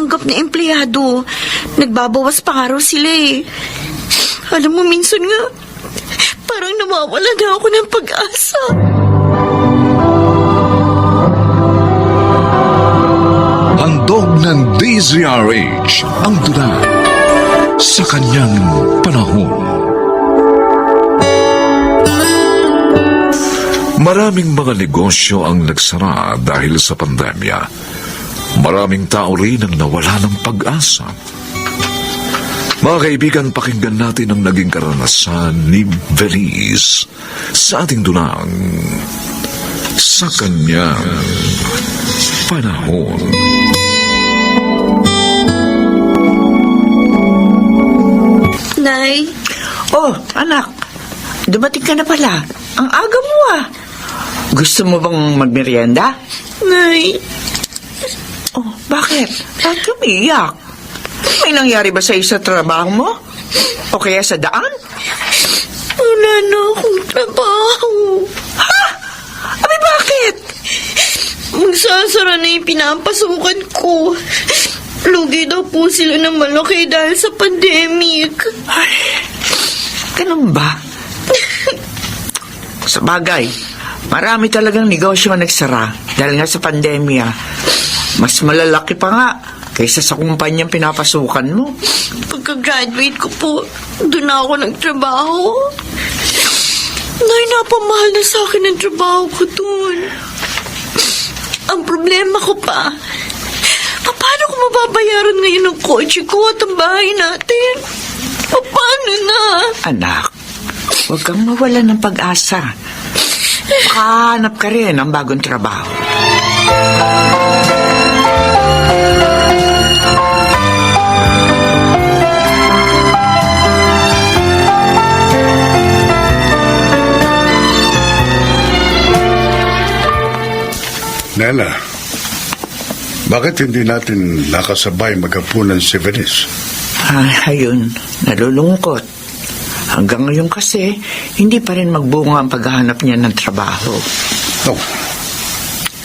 tumanggap na empleyado. Nagbabawas pa nga raw sila eh. Alam mo, minsan nga, parang nawawala na ako ng pag-asa. Handog ng DZRH ang tula sa kanyang panahon. Maraming mga negosyo ang nagsara dahil sa pandemya. Maraming tao rin ang nawala ng pag-asa. Mga kaibigan, pakinggan natin ang naging karanasan ni Venice sa ating dulang sa kanyang panahon. Nay? Oh, anak, dumating ka na pala. Ang aga mo ah. Gusto mo bang magmerienda? Nay? Oh, bakit? Bakit ka umiiyak? May nangyari ba sa trabaho mo? O kaya sa daan? Wala na akong trabaho. Ha? Abi, bakit? Magsasara na yung pinapasukan ko. Lugi daw po sila ng malaki dahil sa pandemic. Ay, ganun ba? Sa bagay, marami talagang negosyo ang nagsara dahil nga sa pandemya. Mas malalaki pa nga kaysa sa kumpanyang pinapasukan mo. Pagka-graduate ko po, doon na ako nagtrabaho. Nay, napamahal na sa akin ang trabaho ko doon. Ang problema ko pa, paano ko mababayaran ngayon ang kotse ko at ang bahay natin? Paano na? Anak, huwag kang mawala ng pag-asa. Makahanap ka rin ng bagong trabaho. Nela, bakit hindi natin nakasabay maghapunan si Venice? Ayun, nalulungkot. Hanggang ngayon kasi, hindi pa rin magbunga ang paghahanap niya ng trabaho. Oh,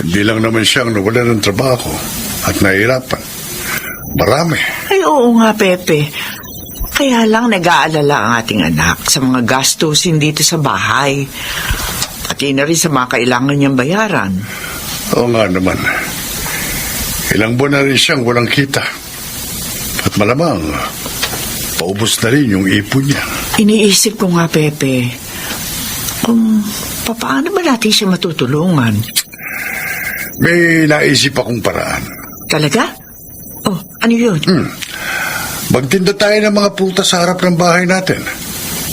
hindi lang naman siyang nawala ng trabaho at nahihirapan. Marami. Ay, oo nga, Pepe. Kaya lang nag-aalala ang ating anak sa mga gastusin dito sa bahay. Pati na rin sa mga kailangan niyang bayaran. Oo nga naman. Ilang buwan na rin siyang walang kita. At malamang, paubos na rin yung ipon niya. Iniisip ko nga, Pepe, kung paano ba natin siya matutulungan? May naisip akong paraan. Talaga? Oh, ano yun? Magtinda tayo ng mga prutas sa harap ng bahay natin.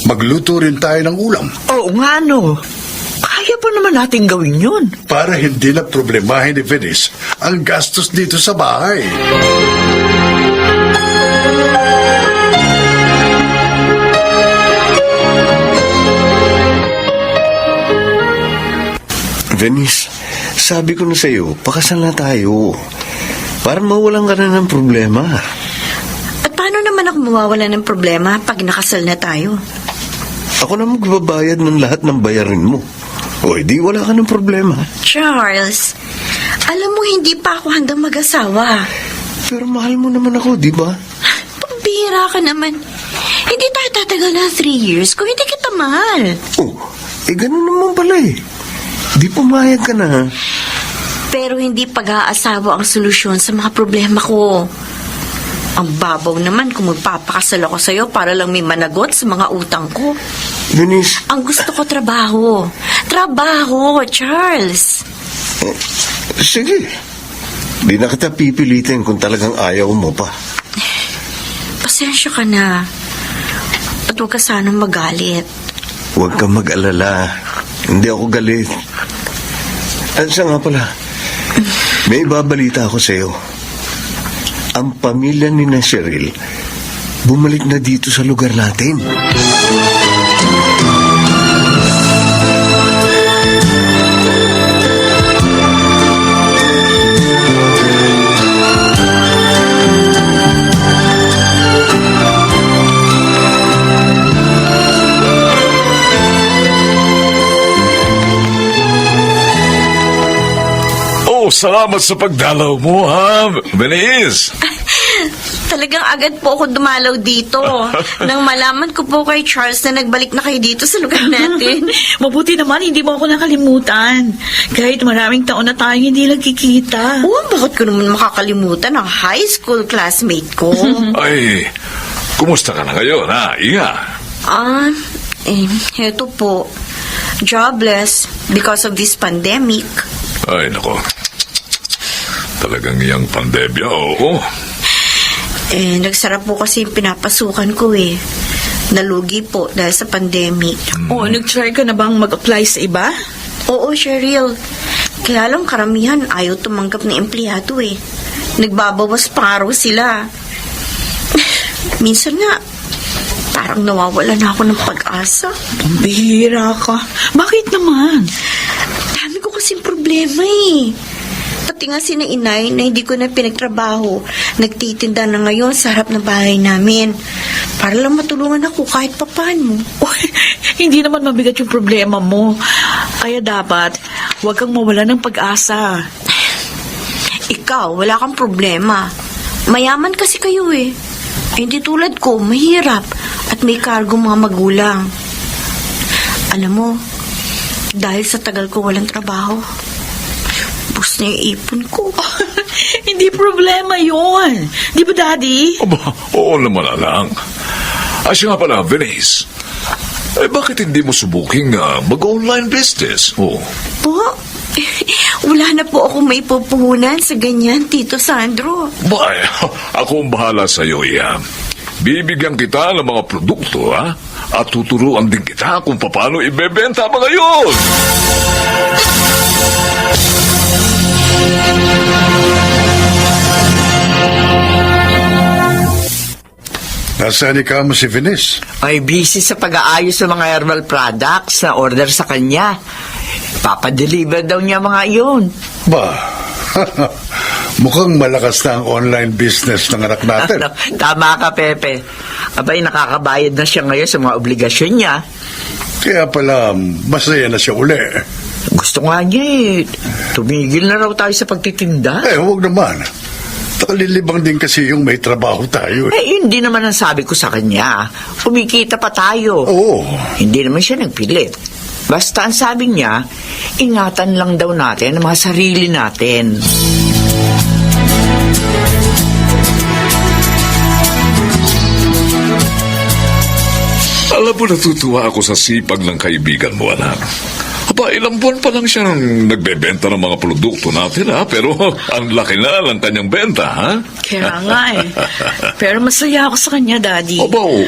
Magluto rin tayo ng ulam. Oo nga, no. Kaya pa naman natin gawin yun. Para hindi na problemahin ni Venice ang gastos dito sa bahay. Venice, sabi ko na sa'yo, pakasal na tayo. Para mawalan ka na ng problema. At paano naman ako mawawala ng problema pag nakasal na tayo? Ako na magbabayad ng lahat ng bayarin mo. O, di wala ka ng problema. Charles, alam mo hindi pa ako handang mag-asawa. Pero mahal mo naman ako, di ba? Pambihira ka naman. Hindi tayo tatagal na 3 years kung hindi kita mahal. Oh, ganun naman pala eh. Di pumayag ka na. Pero hindi pag-aasawa ang solusyon sa mga problema ko. Ang babaw naman kung magpapakasal ako sa'yo para lang may managot sa mga utang ko. Venice, Ang gusto ko trabaho. Trabaho, Charles. sige. Di na kita pipilitin kung talagang ayaw mo pa. Pasensya ka na. At huwag ka sanang magalit. Huwag kang mag-alala. Hindi ako galit. At siya nga pala, may ibabalita ako sa'yo. Ang pamilya ni na Cheryl, bumalik na dito sa lugar natin. Salamat sa pagdalaw mo, ha, Venice? Talagang agad po ako dumalaw dito. Nang malaman ko po kay Charles na nagbalik na kayo dito sa lugar natin. Mabuti naman, hindi mo ako nakalimutan. Kahit maraming taon na tayo hindi nagkikita. Oh, bakit ko naman makakalimutan ang high school classmate ko? Ay, kumusta ka na ngayon, ha? Iya. Heto po. Jobless because of this pandemic. Ay, nako. Talagang iyang pandemya, oo. Nagsara po kasi yung pinapasukan ko eh. Nalugi po dahil sa pandemic. Oo, nag-try ka na bang mag-apply sa iba? Oo, Cheryl. Kaya lang karamihan ayaw tumanggap na empleyado eh. Nagbabawas pa raw sila. Minsan nga, parang nawawala na ako ng pag-asa. Bihira ka. Bakit naman? Dami ko kasing problema eh. Pati nga sina inay na hindi ko na pinagtrabaho, nagtitinda na ngayon sa harap ng bahay namin. Para lang matulungan ako kahit papano. Uy, hindi naman mabigat yung problema mo. Kaya dapat, huwag kang mawala ng pag-asa. Ikaw, wala kang problema. Mayaman kasi kayo eh. Hindi tulad ko, mahirap at may kargo mga magulang. Alam mo, dahil sa tagal ko walang trabaho, bus na yung ipon ko. Hindi problema yun. Di ba, Daddy? Aba, oo naman alang. Siya nga pala, Venice. Bakit hindi mo subuking mag-online business? Oh. Po, wala na po ako may pupuhunan sa ganyan, Tito Sandro. Bay, ako ang bahala sa iyo, Ian. Bibigyan kita ng mga produkto, ha? At tuturuan din kita kung paano ibebenta mga yun. Nasaan ikaw mo si Venice? Ay, busy sa pag-aayos ng mga herbal products na order sa kanya. Papadeliver daw niya mga iyon. Ba, mukhang malakas na ang online business ng anak natin. Tama ka, Pepe. Abay, nakakabayad na siya ngayon sa mga obligasyon niya. Kaya pala, masaya na siya uli. Gusto nga niya eh. Tumigil na raw tayo sa pagtitinda. Huwag naman. Nakalilibang din kasi yung may trabaho tayo. Yun din naman ang sabi ko sa kanya. Kumikita pa tayo. Oo. Hindi naman siya nagpilit. Basta ang sabi niya, ingatan lang daw natin ang mga sarili natin. Alam mo, natutuwa ako sa sipag ng kaibigan mo, anak. Aba, ilang buwan pa lang siyang nagbebenta ng mga produkto natin, ha? Pero ang laki na ng kanyang benta, ha? Kaya nga eh. Pero masaya ako sa kanya, Daddy. Aba, oo.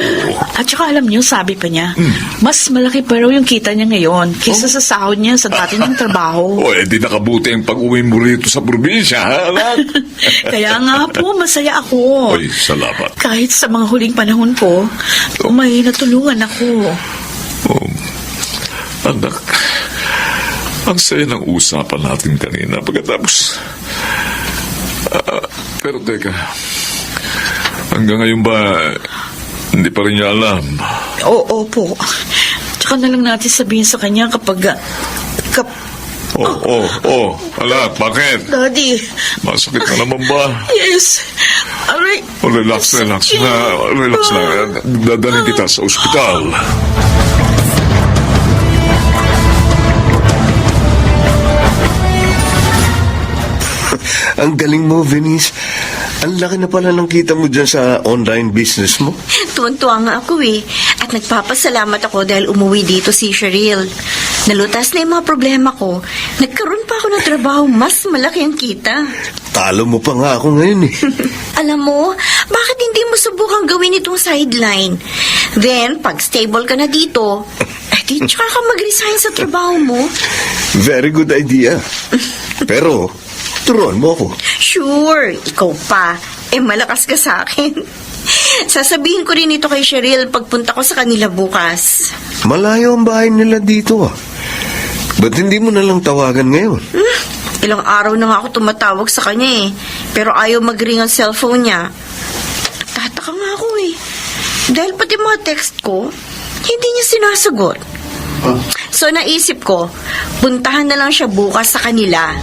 At saka alam niyo, sabi pa niya, mas malaki pa raw yung kita niya ngayon kaysa sa sahod niya sa dati niyang trabaho. O, di nakabuti ang pag-uwi mo rito sa probinsya, ha, anak? Kaya nga po, masaya ako. Oy, salamat. Kahit sa mga huling panahon ko, may natulungan ako. Oh, anak, ang saya ng usapan natin kanina pagkatapos. Pero teka, hanggang ngayon ba hindi pa rin niya alam? Oo po. Tsaka na lang natin sabihin sa kanya kapag... Anak, bakit? Daddy. Masakit na naman ba? Yes. Aray. Relax na. Dadalhin kita sa ospital. Ang galing mo, Venice. Ang laki na pala ng kita mo dyan sa online business mo. Tuwan-tuwa nga ako eh. At nagpapasalamat ako dahil umuwi dito si Cheryl. Nalutas na yung mga problema ko. Nagkaroon pa ako ng trabaho, mas malaki ang kita. Talo mo pa nga ako ngayon eh. Alam mo, bakit hindi mo subukang gawin itong sideline? Then, pag stable ka na dito, di tsaka ka mag-resign sa trabaho mo. Very good idea. Pero, turuan mo ako. Sure, ikaw pa. Malakas ka sa akin. Sasabihin ko rin ito kay Cheryl pagpunta ko sa kanila bukas. Malayo ang bahay nila dito ah. Ba't hindi mo na lang tawagan ngayon? Ilang araw na nga ako tumatawag sa kanya eh. Pero ayaw mag-ring ang cellphone niya. Tataka nga ako eh. Dahil pati mga text ko, hindi niya sinasagot. So naisip ko, puntahan na lang siya bukas sa kanila.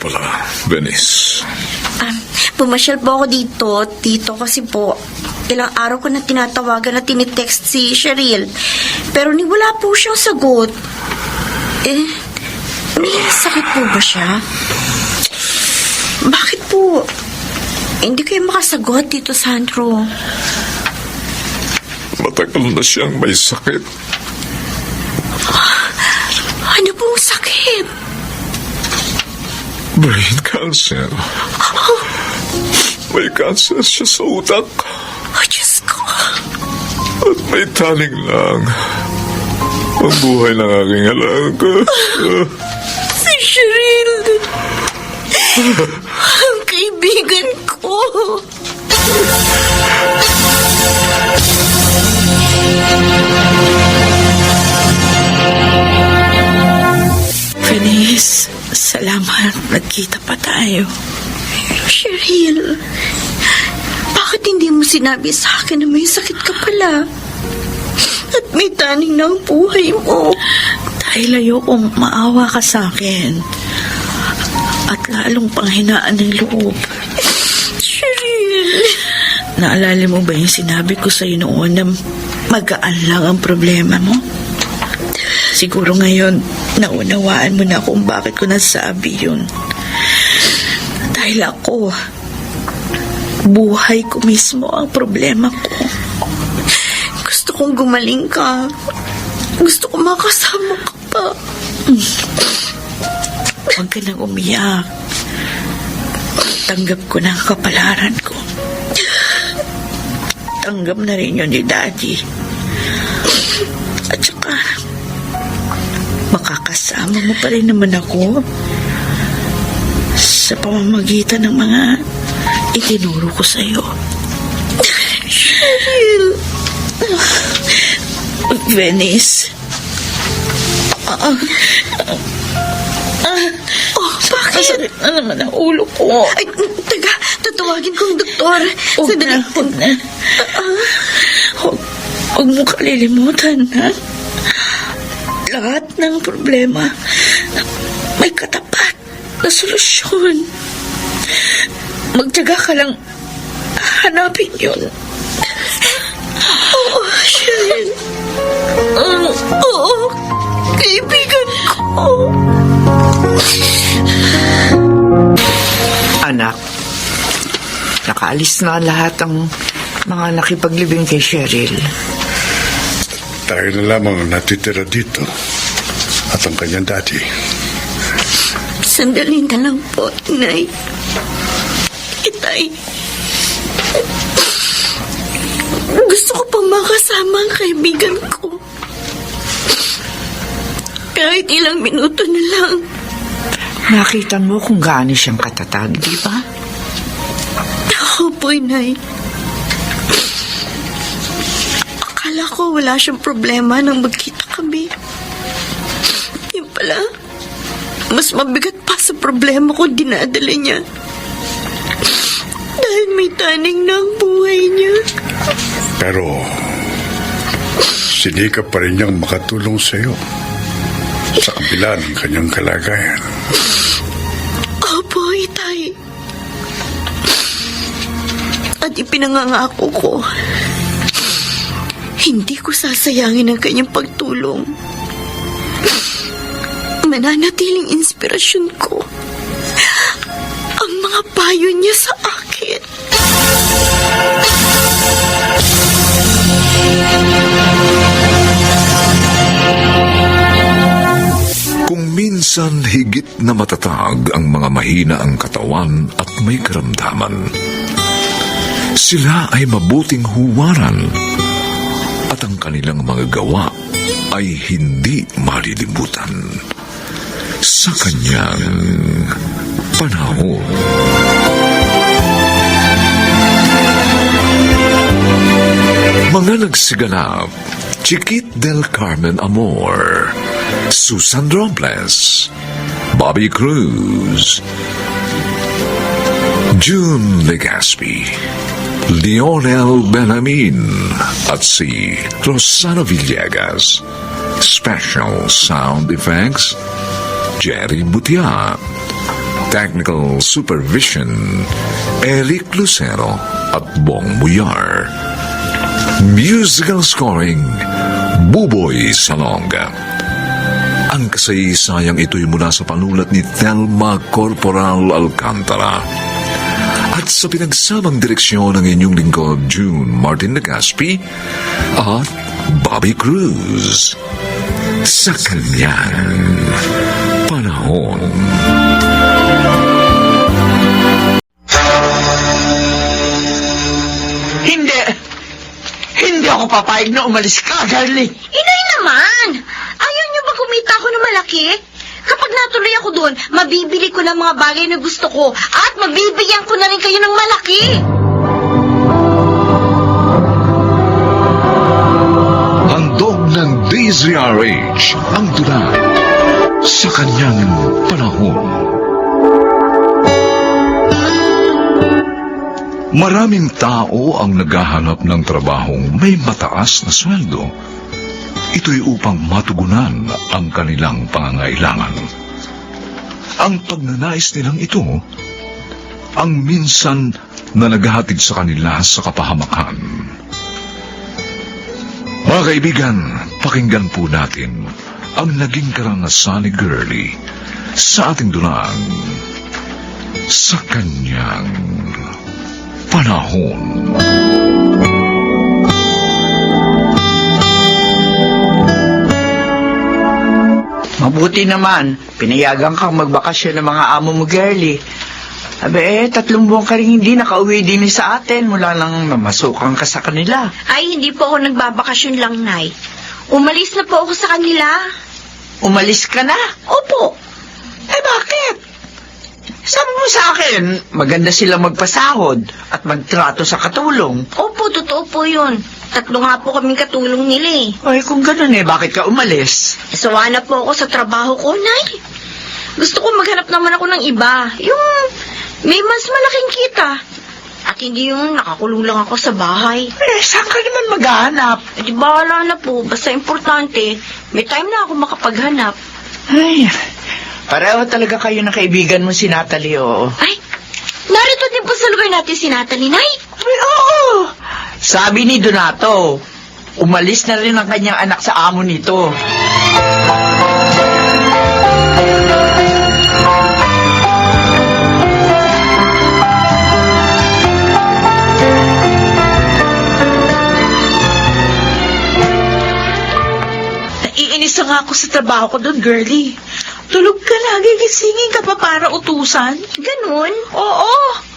pala, Venice? Pumasyal po ako dito kasi po, ilang araw ko na tinatawagan at tinitext si Cheryl. Pero ni wala po siyang sagot. May sakit po ba siya? Bakit po? Hindi kayo makasagot, Tito Sandro. Matagal na siyang may sakit. Ano pong sakit? Brain cancer. May cancer siya sa utak. Oh, Diyos ko. At may taning lang ang buhay ng aking alaga. Si Cheryl. Ang kaibigan ko. Venice, salamat. Nagkita pa tayo. Cheryl, bakit hindi mo sinabi sa akin na may sakit ka pala? At may taning na ang buhay mo. Dahil ayokong maawa ka sa akin. At lalong panghinaan ng loob. Cheryl. Naalala mo ba yung sinabi ko sa'yo noon na magaan lang ang problema mo? Siguro ngayon, naunawaan mo na kung bakit ko nasabi yun. Dahil ako, buhay ko mismo ang problema ko. Gusto kong gumaling ka. Gusto ko makasama ka pa. Huwag ka nang umiyak. Tanggap ko na ang kapalaran ko. Tanggap na rin yun ni Daddy. At saka, makakasama mo pa rin naman ako sa pamamagitan ng mga itinuro ko sa'yo. Cheryl. Venice. Bakit? Masakit na naman ang ulo ko. Ay, taga, tatawagin kong doktor. Huwag na. Huwag mo kalilimutan, ha? Lahat ng problema may katapat na solusyon. Magtiyaga ka lang hanapin yun. Oo, Cheryl. Oo, kaibigan ko. Anak, nakaalis na lahat ang mga nakipaglibing kay Cheryl. Tayo na lamang natitira dito at ang kanyang daddy. Sandali na lang po, Nay. Itay. Gusto ko pa makasama ang kaibigan ko. Kahit ilang minuto na lang. Nakita mo kung gaano siyang katatag, di ba? Ako po, Nay. Akala ko wala siyang problema nang magkita kami. Yung pala, mas mabigat pa sa problema ko dinadala niya. Dahil may taning na ang buhay niya. Pero sinikap pa rin niyang makatulong sa iyo sa kabila ng kanyang kalagayan. Opo, Itay. At ipinangangako ko, hindi ko sasayangin ang kanyang pagtulong. Mananatiling inspirasyon ko ang mga payo niya sa akin. Kung minsan higit na matatag ang mga mahina ang katawan at may karamdaman, sila ay mabuting huwaran at ang kanilang mga gawa ay hindi malilimutan sa kanyang panahon. Mga nagsiganap, Chiquit del Carmen Amor, Susan Robles, Bobby Cruz, June Legaspi, Lionel Benjamin at si Rosana Villegas. Special sound effects, Jerry Butia. Technical Supervision, Eric Lucero at Bong Muyar. Musical Scoring, Buboy Salonga. Ang kasaysayang ito'y mula sa panulat ni Thelma Corporal Alcantara. At sa pinagsamang direksyon ng inyong lingkod, June Martin Legaspi at Bobby Cruz. Sa kanyang panahon. Hindi ako papayag na umalis ka, Garly. Inay naman! Ayaw niyo ba kumita ako ng malaki? Kapag natuloy ako doon, mabibili ko ng mga bagay na gusto ko at mabibigyan ko na rin kayo ng malaki. Handog ng DZRH ang tula sa kanyang panahon. Maraming tao ang naghahanap ng trabahong may mataas na sweldo. Ito'y upang matugunan ang kanilang pangangailangan. Ang pagnanais nilang ito, ang minsan na naghahatid sa kanila sa kapahamakan. Mga kaibigan, pakinggan po natin ang naging karanasan ni Girlie sa ating dulang sa kanyang panahon. Mabuti naman, pinayagan kang magbakasyon ng mga amo mo, Girlie. Abe, 3 buwan ka rin hindi nakauwi din sa atin mula nang namasukan ka sa kanila. Ay, hindi po ako nagbabakasyon lang, Nay. Umalis na po ako sa kanila. Umalis ka na? Opo. Eh, bakit? Sabi mo sa akin, maganda sila magpasahod at magtrato sa katulong. Opo, totoo po yun. 3 nga po kaming katulong nila eh. Ay, kung ganun bakit ka umalis? Sawa na po ako sa trabaho ko, Nay. Gusto ko maghanap naman ako ng iba. Yung may mas malaking kita. At hindi yung nakakulong lang ako sa bahay. Eh, saan ka naman maghahanap? Eh, di bahala na po. Basta importante, may time na ako makapaghanap. Ay, pareho talaga kayo ng kaibigan mo si Natalie, oo. Ay, narito din po sa lugar natin si Natalie, Nay. Ay, oo! Sabi ni Donato, umalis na rin ang kanyang anak sa amo nito. Naiinis na nga ako sa trabaho ko doon, Girlie. Tulog ka lagi, gisingin ka pa para utusan. Ganun. Oo.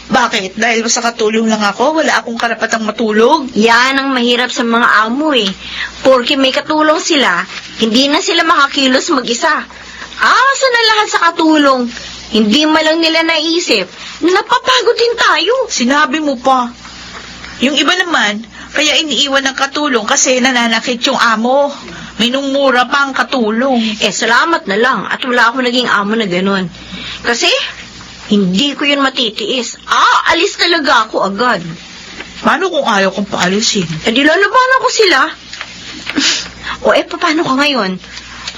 Bakit? Dahil sa katulong lang ako, wala akong karapatang matulog. Yan ang mahirap sa mga amo eh. Porke may katulong sila, hindi na sila makakilos mag-isa. Asa na lahat sa katulong? Hindi man lang nila naisip na napapagod din tayo. Sinabi mo pa. Yung iba naman, kaya iniiwan ng katulong kasi nananakit yung amo. Minumura pa ang katulong. Eh, salamat na lang at wala ako naging amo na ganun. Kasi, hindi ko yun matitiis. Alis talaga ako agad. Paano kung ayaw kong paalisin? Eh, di lalabanan ko sila. O, paano ka ngayon?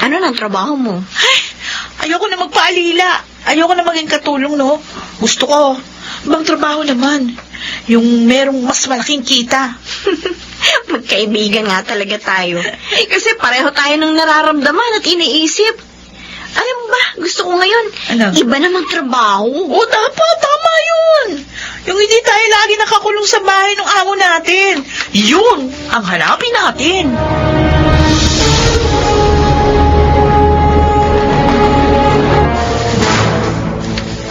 Ano ng trabaho mo? Ay, ayoko na magpaalila. Ayoko na maging katulong, no? Gusto ko, ibang trabaho naman. Yung merong mas malaking kita. Magkaibigan nga talaga tayo. Kasi pareho tayo ng nararamdaman at iniisip. Alam mo ba, gusto ko ngayon, Ano? iba namang trabaho. O, dapat, tama yun. Yung hindi tayo lagi nakakulong sa bahay ng amo natin. Yun ang hanapin natin.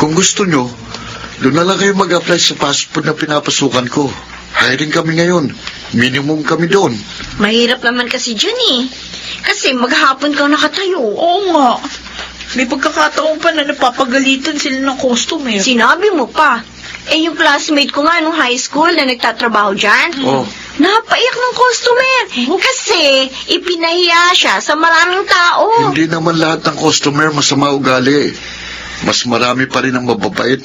Kung gusto nyo, doon na lang kayo mag-apply sa fast food na pinapasukan ko. Hiring kami ngayon. Minimum kami doon. Mahirap naman kasi dyan eh. Kasi maghapon kang nakatayo. Oo nga. May pagkakataon pa na napapagalitan sila ng customer. Sinabi mo pa. Eh, yung classmate ko nga nung high school na nagtatrabaho dyan, Oh. napaiyak ng customer. Kasi ipinahiya siya sa maraming tao. Hindi naman lahat ng customer masama ugali. Mas marami pa rin ang mababait.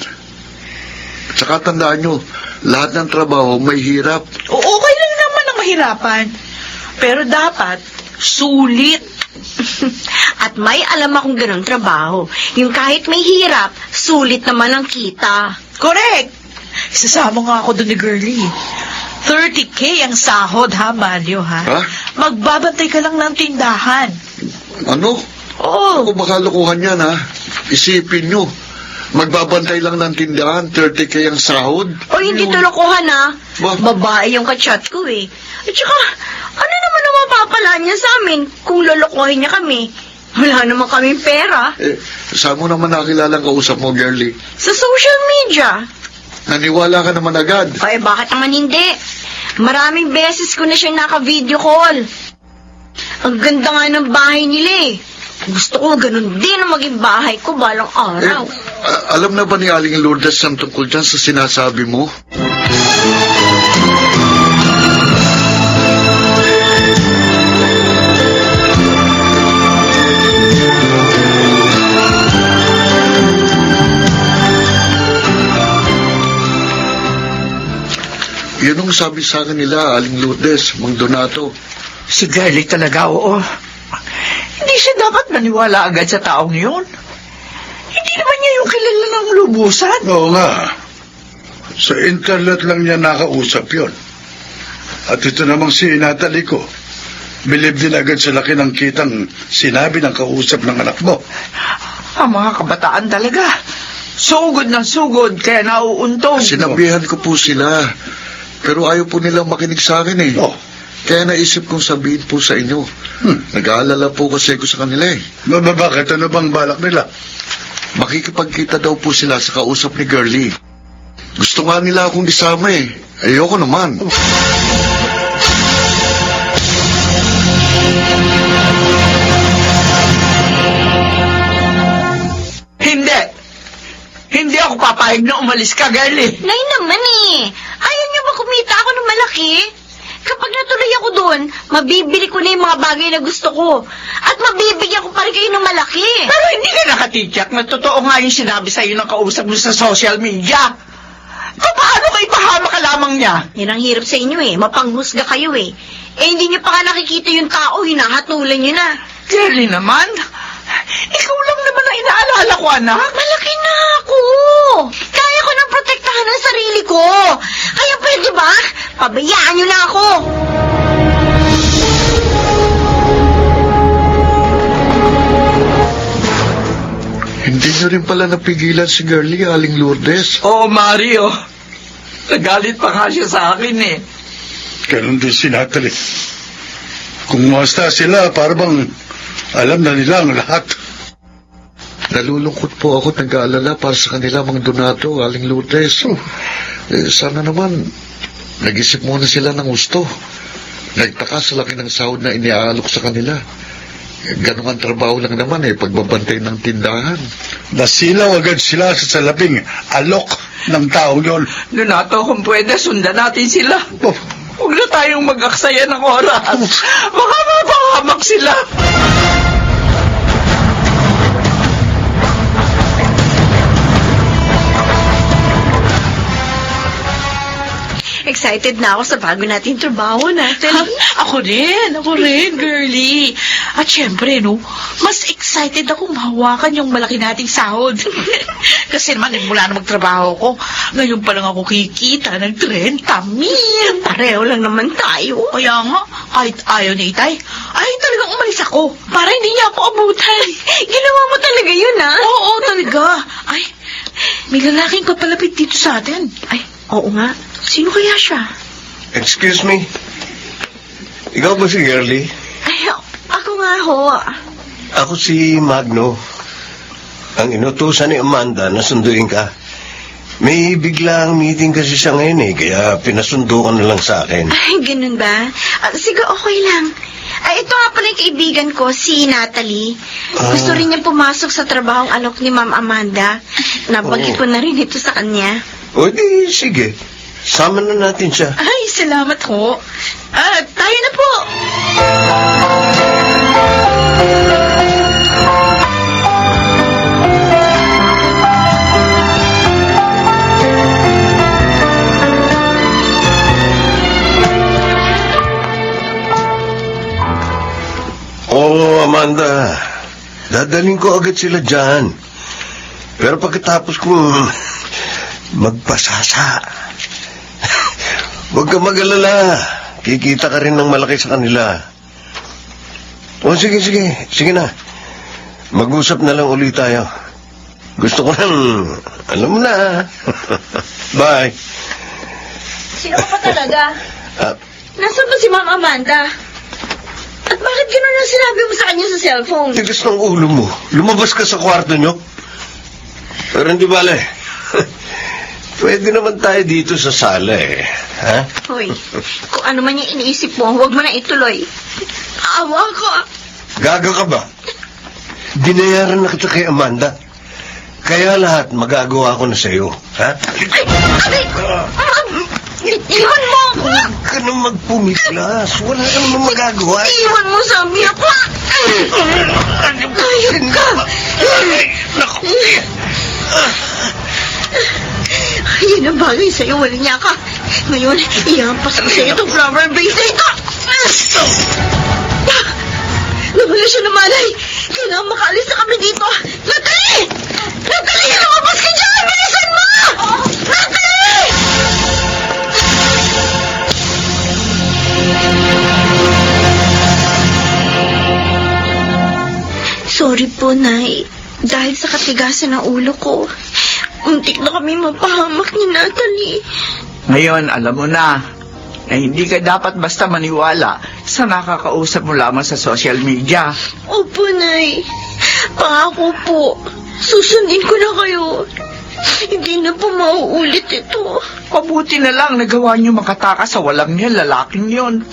Tsaka tandaan nyo, lahat ng trabaho may hirap. Okay lang naman ang mahirapan. Pero dapat, sulit. At may alam akong ganun trabaho. Yung kahit may hirap, sulit naman ang kita. Correct! Isasama nga ako doon ni Girlie. 30K ang sahod, ha, Mario, ha? Ha? Magbabantay ka lang ng tindahan. Ano? Oo. Ako baka lokohan yan, ha? Isipin nyo. Magbabantay lang ng tindahan, 30K ang sahod. O hindi tulukuhan, ha? Ba- Babae yung kachat ko, eh. At saka, ano naman ang mapapala niya sa amin kung lolokohin niya kami? Wala naman kaming pera. Saan mo naman nakilalang kausap mo, girlie? Sa social media. Naniwala ka naman agad. Ay, bakit naman hindi? Maraming beses ko na siyang naka-video call. Ang ganda nga ng bahay nila, eh. Gusto ko ganun din ang maging bahay ko balang araw. Alam na ba ni Aling Lourdes ang tungkol dyan sa sinasabi mo? Yun ang sabi sa akin nila, Aling Lourdes, Mang Donato. Si Girlie talaga, oo. Hindi siya dapat maniwala agad sa taong yun. Hindi naman niya yung kilala ng lubusan. Oo nga. Sa internet lang niya nakausap yon. At ito namang si Natalie ko. Believe din agad sa laki ng kitang sinabi ng kausap ng anak mo. Ang mga kabataan talaga. Sugod ng sugod, kaya nauuntog. Sinabihan ko po sila. Pero ayaw po nilang makinig sa akin eh. Oh. Kaya naisip kong sabihin po sa inyo. Nag-aalala po kasi ko sa kanila eh. Bakit? Ano bang balak nila? Makikipagkita daw po sila sa kausap ni Girlie. Gusto nga nila akong isama eh. Ayoko naman. Hindi. Hindi ako papayag na umalis ka, Girlie. Nay naman, eh. Ayaw niyo ba kumita ako ng malaki? Kapag natuloy ako doon, mabibili ko na yung mga bagay na gusto ko. At mabibigyan ko pa rin kayo ng malaki. Pero hindi ka nakatiyak na totoo nga yung sinabi sa'yo ng kausap mo sa social media. Paano ka ipahama ka lamang niya? Yan ang hirap sa inyo, eh. Mapanghusga kayo, eh. Eh, hindi niyo pa nga nakikita yung tao, hinahatulan niyo na. Girlie naman, ikaw lang naman ang inaalala ko, anak. Malaki na ako. Kaya ko nang protektahan ang sarili ko. Kaya pwede ba? Pabayaan niyo na ako. Hindi nyo rin pala napigilan si Girlie, Aling Lourdes. Oo, Mario. Nagalit pa nga siya sa akin eh. Ganun din si Natalie. Kung masta sila, parang alam na nila ang lahat. Nalulungkot po ako, nag-aalala para sa kanila, Mang Donato, Aling Lourdes. Sana naman, nag-isip muna sila ng gusto. Nagtaka sa laki ng sahod na iniaalok sa kanila. Ganun ang trabaho lang naman pagbabantay ng tindahan. Nasilaw agad sila sa salaping alok ng tao yon. Donato, kung pwede, sundan natin sila. Oh, Huwag na tayong mag-aksaya ng oras. Baka mapahamak sila. Excited na ako sa bago nating trabaho, Natalie. Ako rin, girlie. At syempre, no, mas excited ako mahawakan yung malaki nating sahod. Kasi naman, mula na magtrabaho ko, ngayon pa lang ako kikita ng 30 mil. Pareho lang naman tayo. Kaya nga, kahit ayaw ni Itay, ay talagang umalis ako para hindi niya ako abutan. Ginawa mo talaga yun, ha? Oo, talaga. Ay, may lalaking papalapit dito sa atin. Ay, oo nga. Sino kaya siya? Excuse me. Ikaw ba si Girlie? Ay, ako nga ho. Ako si Magno. Ang inutusan ni Amanda na sunduin ka. May biglang meeting kasi siya ngayon kaya pinasundo ka na lang sa akin. Ay, ganun ba? Sige, okay lang. Ay, ito nga pala yung kaibigan ko, si Natalie. Gusto rin niya pumasok sa trabahong alok ni Ma'am Amanda. Nabagi ko na rin ito sa kanya. O di, sige. Sama na natin siya. Ay, salamat ho. Tayo na po. Oo Oo, Amanda. Dadaling ko agad sila dyan. Pero pagkatapos kong magpasasa, huwag ka mag-alala. Kikita ka rin ng malaki sa kanila. O sige, sige. Sige na. Mag-usap na lang ulit tayo. Gusto ko nang, alam mo na. Bye. Sino ka pa talaga? Ah, Nasaan ba si Ma'am Amanda? At bakit gano'n ang sinabi mo sa kanya sa cellphone? tigas ng ulo mo. Lumabas ka sa kwarto nyo. Pero hindi bale. Pwede naman tayo dito sa sala eh. Ha? Hoy, kung ano man yung iniisip mo, huwag mo na ituloy. Awa ka. Gaga ka ba? Binayaran na kita kay Amanda. Kaya lahat magagawa ko na sa'yo. Ha? Iwan mo ako. Huwag ka na magpumislas. Wala ka naman magagawa. Iwan mo sabi ako. Ayun ka. Naku. Yan ang bagay sa'yo, wala niya ka. Ngayon, ihampas ko sa'yo itong flower base na ito. Nawala siya ng malay. Kailangan makaalis na kami dito. Natalie! Natalie, lumabas ka dyan! Bilisan mo! Natalie! Sorry po, Nay. Dahil sa katigasan ng ulo ko, muntik na kami mapahamak ni Natalie. Ngayon, alam mo na hindi ka dapat basta maniwala sa nakakausap mo lamang sa social media. Opo, Nay. Pangako po, susundin ko na kayo. Hindi na po mauulit ito. Pabuti na lang nagawa niyo makatakas sa walang niya lalaking yon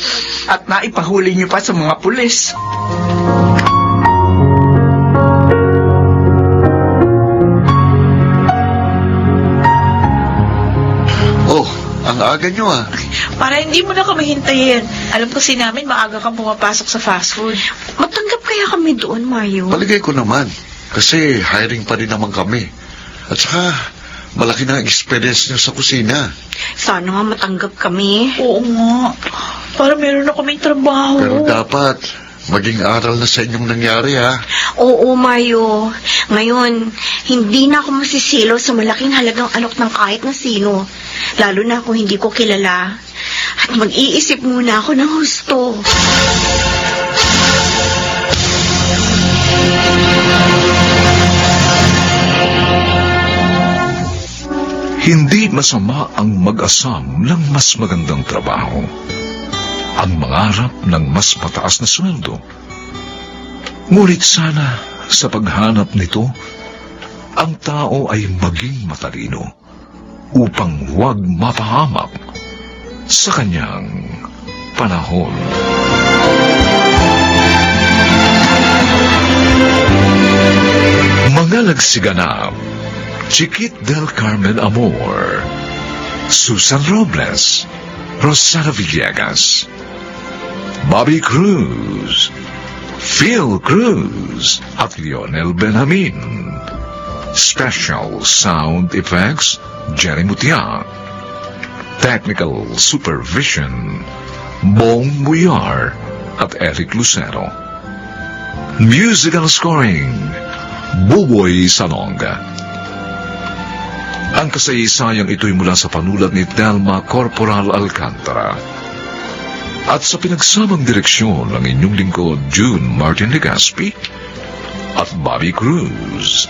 at naipahuli niyo pa sa mga pulis. Oh, ang aga nyo ah. Para hindi mo na kami hintayin. Alam ko namin maaga kang pumapasok sa fast food. Matanggap kaya kami doon, Mario? Paligay ko naman. Kasi hiring pa rin naman kami. At saka, malaki na ang experience nyo sa kusina. Sana nga matanggap kami. Oo nga. Para meron na kaming trabaho. Pero dapat, maging aral na sa inyong nangyari ha. Oo, Mario. Ngayon, hindi na ako masisilo sa malaking halagang alok ng kahit na sino. Lalo na kung hindi ko kilala. At mag-iisip muna ako ng husto. Hindi masama ang mag-asam ng mas magandang trabaho. Ang mangarap ng mas mataas na sweldo. Ngunit sana sa paghanap nito, ang tao ay maging matalino upang huwag mapahamak sa kanyang panahon. Mga nagsiganap, Chiquit del Carmen Amor, Susan Robles, Rosana Villegas, Bobby Cruz, Phil Cruz at Lionel Benjamin. Special Sound Effects, Jerry Mutia. Technical Supervision, Bong Muyar at Eric Lucero. Musical Scoring, Buboy Salonga. Ang kasaysayang ito'y mula sa panulat ni Telma Corporal Alcantara. At sa pinagsamang direksyon ng inyong lingkod, June Martin Legaspi at Bobby Cruz.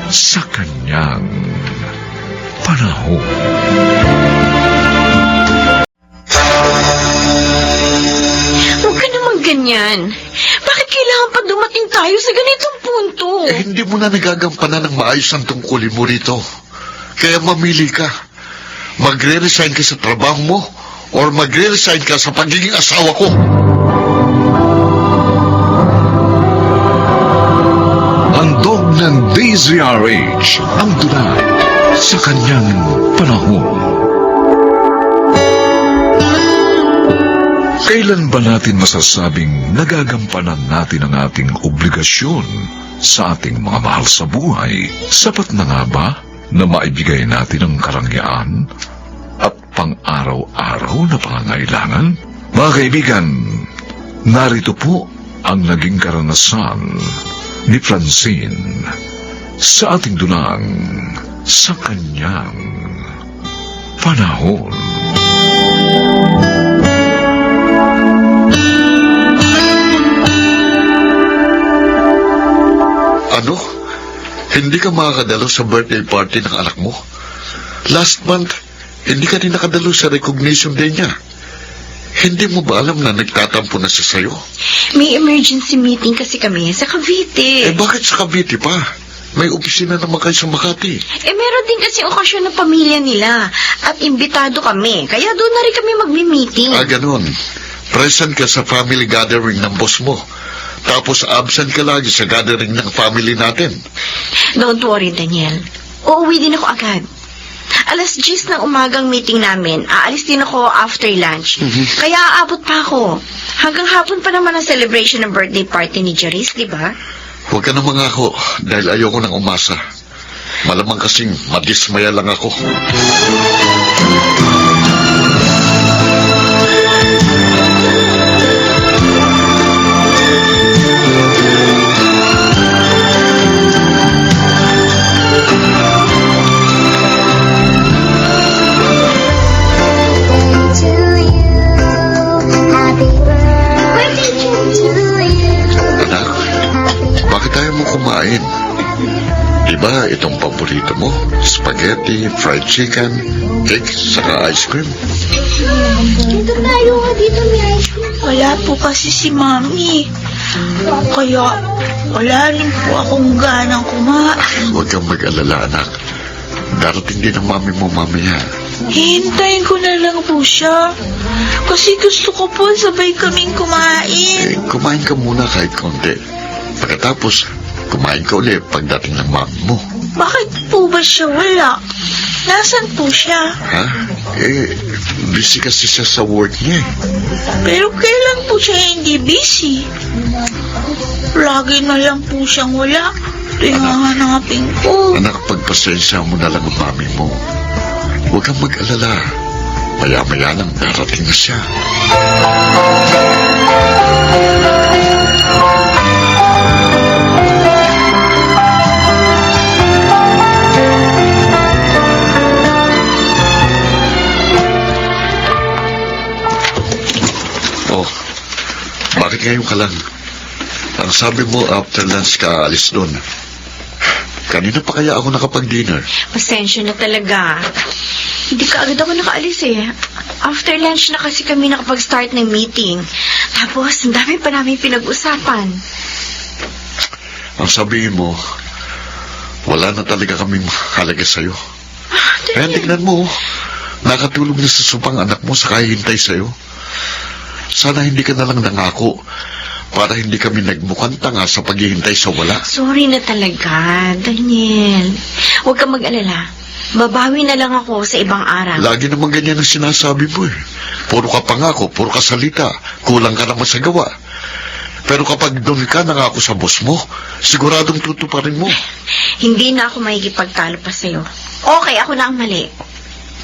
Sa kanyang panahon. Huwag ka naman ganyan. Bakit kailangan pa dumating tayo sa ganitong punto? Hindi mo na nagagampanan ng maayos ang tungkulin mo rito. Kaya mamili ka. Magre-resign ka sa trabaho mo or magre-resign ka sa pagiging asawa ko. Handog ng DZRH ang dunay sa kanyang panahon. Kailan ba natin masasabing nagagampanan natin ang ating obligasyon sa ating mga mahal sa buhay? Sapat na nga ba na maibigay natin ang karangyaan at pang-araw-araw na pangangailangan? Mga kaibigan, narito po ang naging karanasan ni Francine sa ating dunang sa kanyang panahon. Ano? Hindi ka makakadalo sa birthday party ng anak mo? Last month, hindi ka rin nakadalo sa recognition day niya. Hindi mo ba alam na nagtatampo na siya sa'yo? May emergency meeting kasi kami sa Cavite. Bakit sa Cavite pa? May opisina naman kayo sa Makati. Meron din kasi okasyon ng pamilya nila. At imbitado kami. Kaya doon na rin kami magmi-meeting. Ganun. Present ka sa family gathering ng boss mo. Tapos absent ka lagi sa gathering ng family natin. Don't worry, Daniel. Uuwi din ako agad. 10:00 ng umagang meeting namin. Aalis din ako after lunch. Kaya aabot pa ako. Hanggang hapon pa naman ang celebration ng birthday party ni Jerice, di ba? Huwag ka na mangako dahil ayoko nang umasa. Malamang kasing madismaya lang ako. Anak, bakit ayaw mo kumain? Diba itong paborito mo? Spaghetti, fried chicken, cake, saka ice cream. Dito tayo, dito may ice cream. Wala po kasi si Mami. Kaya wala rin po akong ganang kumain. Huwag kang mag-alala, anak. Darating din ang mami mo mamaya. Hihintayin ko na lang po siya. Kasi gusto ko po sabay kaming kumain. Kumain ka muna kahit konti. Pagkatapos, kumain ka ulit pagdating ng mami mo. Bakit po ba siya wala? Nasaan po siya? Ha? Busy kasi siya sa work niya. Pero kailan po siya hindi busy? Lagi na lang po siyang wala. Ito yung hahanapin ko. Anak, pagpasensya mo na lang ang mami mo. Huwag kang mag-alala. Maya-maya lang darating na siya. Oh, bakit ngayon ka lang? Ang sabi mo, after lunch ka alis doon. Kanina pa kaya ako nakapag-dinner? Pasensya na talaga. Hindi ka agad ako nakaalis eh. After lunch na kasi kami nakapag-start ng meeting. Tapos, ang dami pa namin pinag-usapan. Ang sabihin mo, wala na talaga kaming halaga sa'yo. Kaya tignan mo, nakatulog na sa supang anak mo sa kahihintay sa'yo. Sana hindi ka na lang nangako para hindi kami nagmukhang tanga sa paghihintay sa wala. Sorry na talaga, Daniel. Huwag kang mag-alala. Babawi na lang ako sa ibang araw. Lagi naman ganyan ang sinasabi mo eh. Puro ka pangako, puro ka salita, kulang ka naman sa gawa. Pero kapag doon ka nangako sa boss mo, siguradong tutuparin mo. Hindi na ako makikipagtalo pa sa'yo. Okay, ako na ang mali.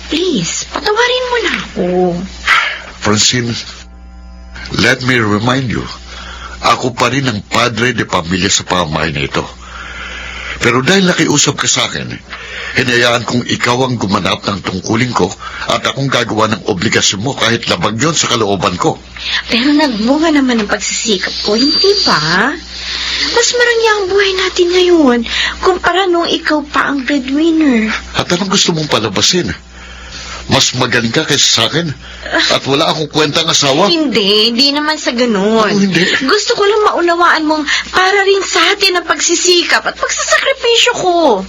Please, patawarin mo na ako. Francine, let me remind you, ako pa rin ang padre de pamilya sa pamahay na ito. Pero dahil nakiusap ka sa akin, hinayaan kong ikaw ang gumanap ng tungkulin ko at akong gagawa ng obligasyon mo kahit labag yon sa kalooban ko. Pero nagbunga naman ang pagsisikap ko, hindi ba? Mas marangya ang buhay natin ngayon kumpara nung ikaw pa ang breadwinner. At anong gusto mong palabasin? Mas magaling ka kaysa sa akin? At wala akong kwentang asawa? Hindi naman sa ganun. Hindi. Gusto ko lang maunawaan mong para rin sa atin ang pagsisikap at pagsasakripisyo ko.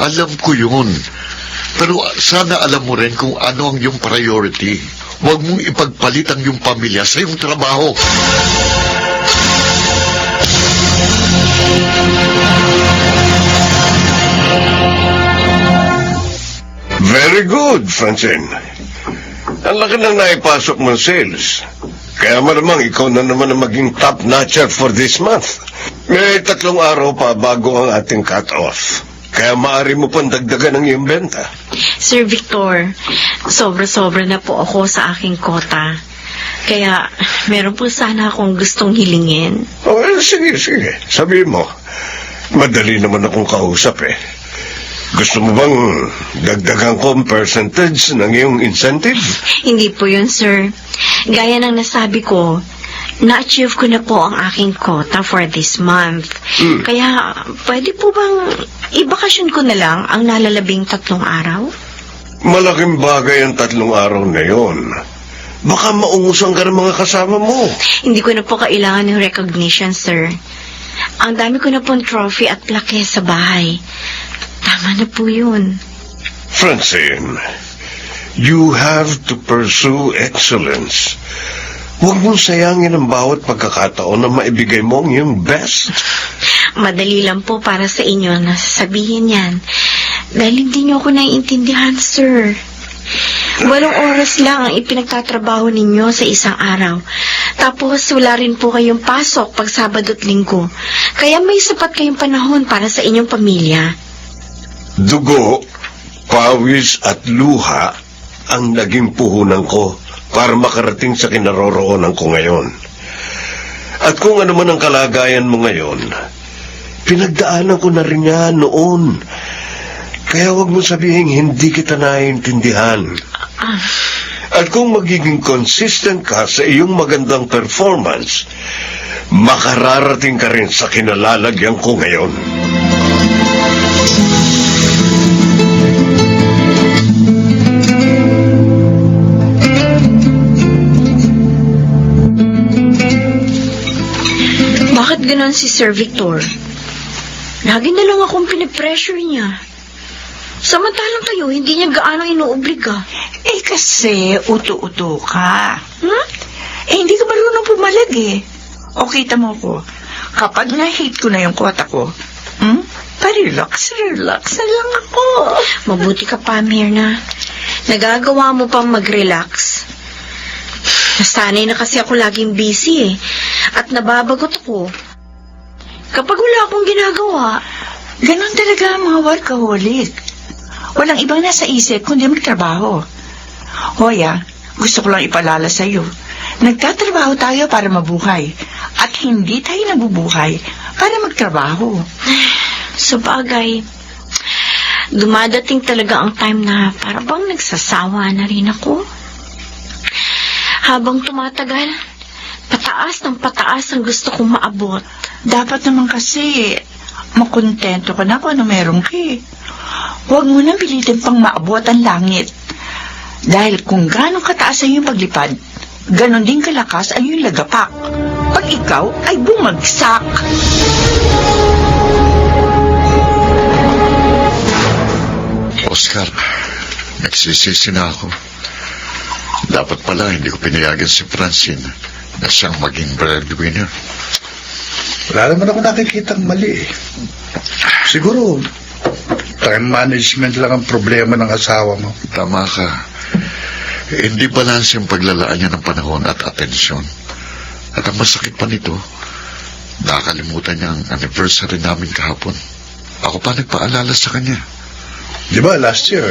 Alam ko yun. Pero sana alam mo rin kung ano ang iyong priority. Huwag mong ipagpalit ang iyong pamilya sa iyong trabaho. Very good, Francine. Ang laki ng naipasok mong sales. Kaya malamang ikaw na naman ang maging top-notcher for this month. May 3 araw pa bago ang ating cut-off. Kaya maaari mo pang dagdagan ang iyong benta. Sir Victor, sobra-sobra na po ako sa aking kota. Kaya, meron po sana akong gustong hilingin. Oh, sige. Sabihin mo. Madali naman akong kausap eh. Gusto mo bang dagdagan ko ang percentage ng iyong incentive? Hindi po yun, sir. Gaya ng nasabi ko, na-achieve ko na po ang aking quota for this month. Kaya, pwede po bang ibakasyon ko na lang ang nalalabing 3 araw? Malaking bagay ang 3 araw na yon. Baka maungusan ka ng mga kasama mo. Hindi ko na po kailangan ng recognition, sir. Ang dami ko na pong trophy at plaque sa bahay. Tama na po yun. Francine, you have to pursue excellence. Huwag mong sayangin ang bawat pagkakataon na maibigay mo ang iyong best. Madali lang po para sa inyo na sasabihin yan. Dahil hindi niyo ako naiintindihan, sir. 8 oras lang ang ipinagtatrabaho ninyo sa isang araw. Tapos wala rin po kayong pasok pag Sabado at Linggo. Kaya may sapat kayong panahon para sa inyong pamilya. Dugo, pawis at luha ang naging puhunan ko para makarating sa kinaroroonan ko ngayon. At kung ano man ang kalagayan mo ngayon, pinagdaanan ko na rin yan noon. Kaya wag mo sabihin hindi kita naiintindihan. At kung magiging consistent ka sa iyong magandang performance, makararating ka rin sa kinalalagyan ko ngayon. Bakit ganon si Sir Victor? Lagi na lang akong pinipressure niya. Samantalang kayo, hindi niya gaano inuobliga. Kasi uto-uto ka. Hmm? Hindi ka marunong pumalag eh. O kita mo ko, kapag na-hate ko na yung kwota ko, pa-relax na lang ako. Mabuti ka pa, Mirna. Nagagawa mo pang mag-relax. Nasanay na kasi ako laging busy eh. At nababagot ako. Kapag wala akong ginagawa. Ganon talaga ang mga workaholic. Walang ibang nasa isip kundi magtrabaho. Hoya, gusto ko lang ipaalala sa'yo. Nagtatrabaho tayo para mabuhay. At hindi tayo nabubuhay para magtrabaho. Sa bagay, dumadating talaga ang time na para bang nagsasawa na rin ako. Habang tumatagal, pataas ng pataas ang gusto kong maabot. Dapat naman kasi makontento ka na kung ano meron ka eh. Huwag mo nang pilitin pang maabot ang langit. Dahil kung gano'ng kataas ang iyong paglipad, ganon din kalakas ang iyong lagapak. Pag ikaw ay bumagsak. Oscar, nagsisisi na ako. Dapat pala hindi ko pinayagan si Francine na siyang maging breadwinner. Wala naman ako nakikitang mali eh. Siguro, time management lang ang problema ng asawa mo. Tama ka. Hindi balanse ang paglalaan niya ng panahon at atensyon. At ang masakit pa nito, nakakalimutan niya ang anniversary namin kahapon. Ako pa nagpaalala sa kanya. Di ba last year,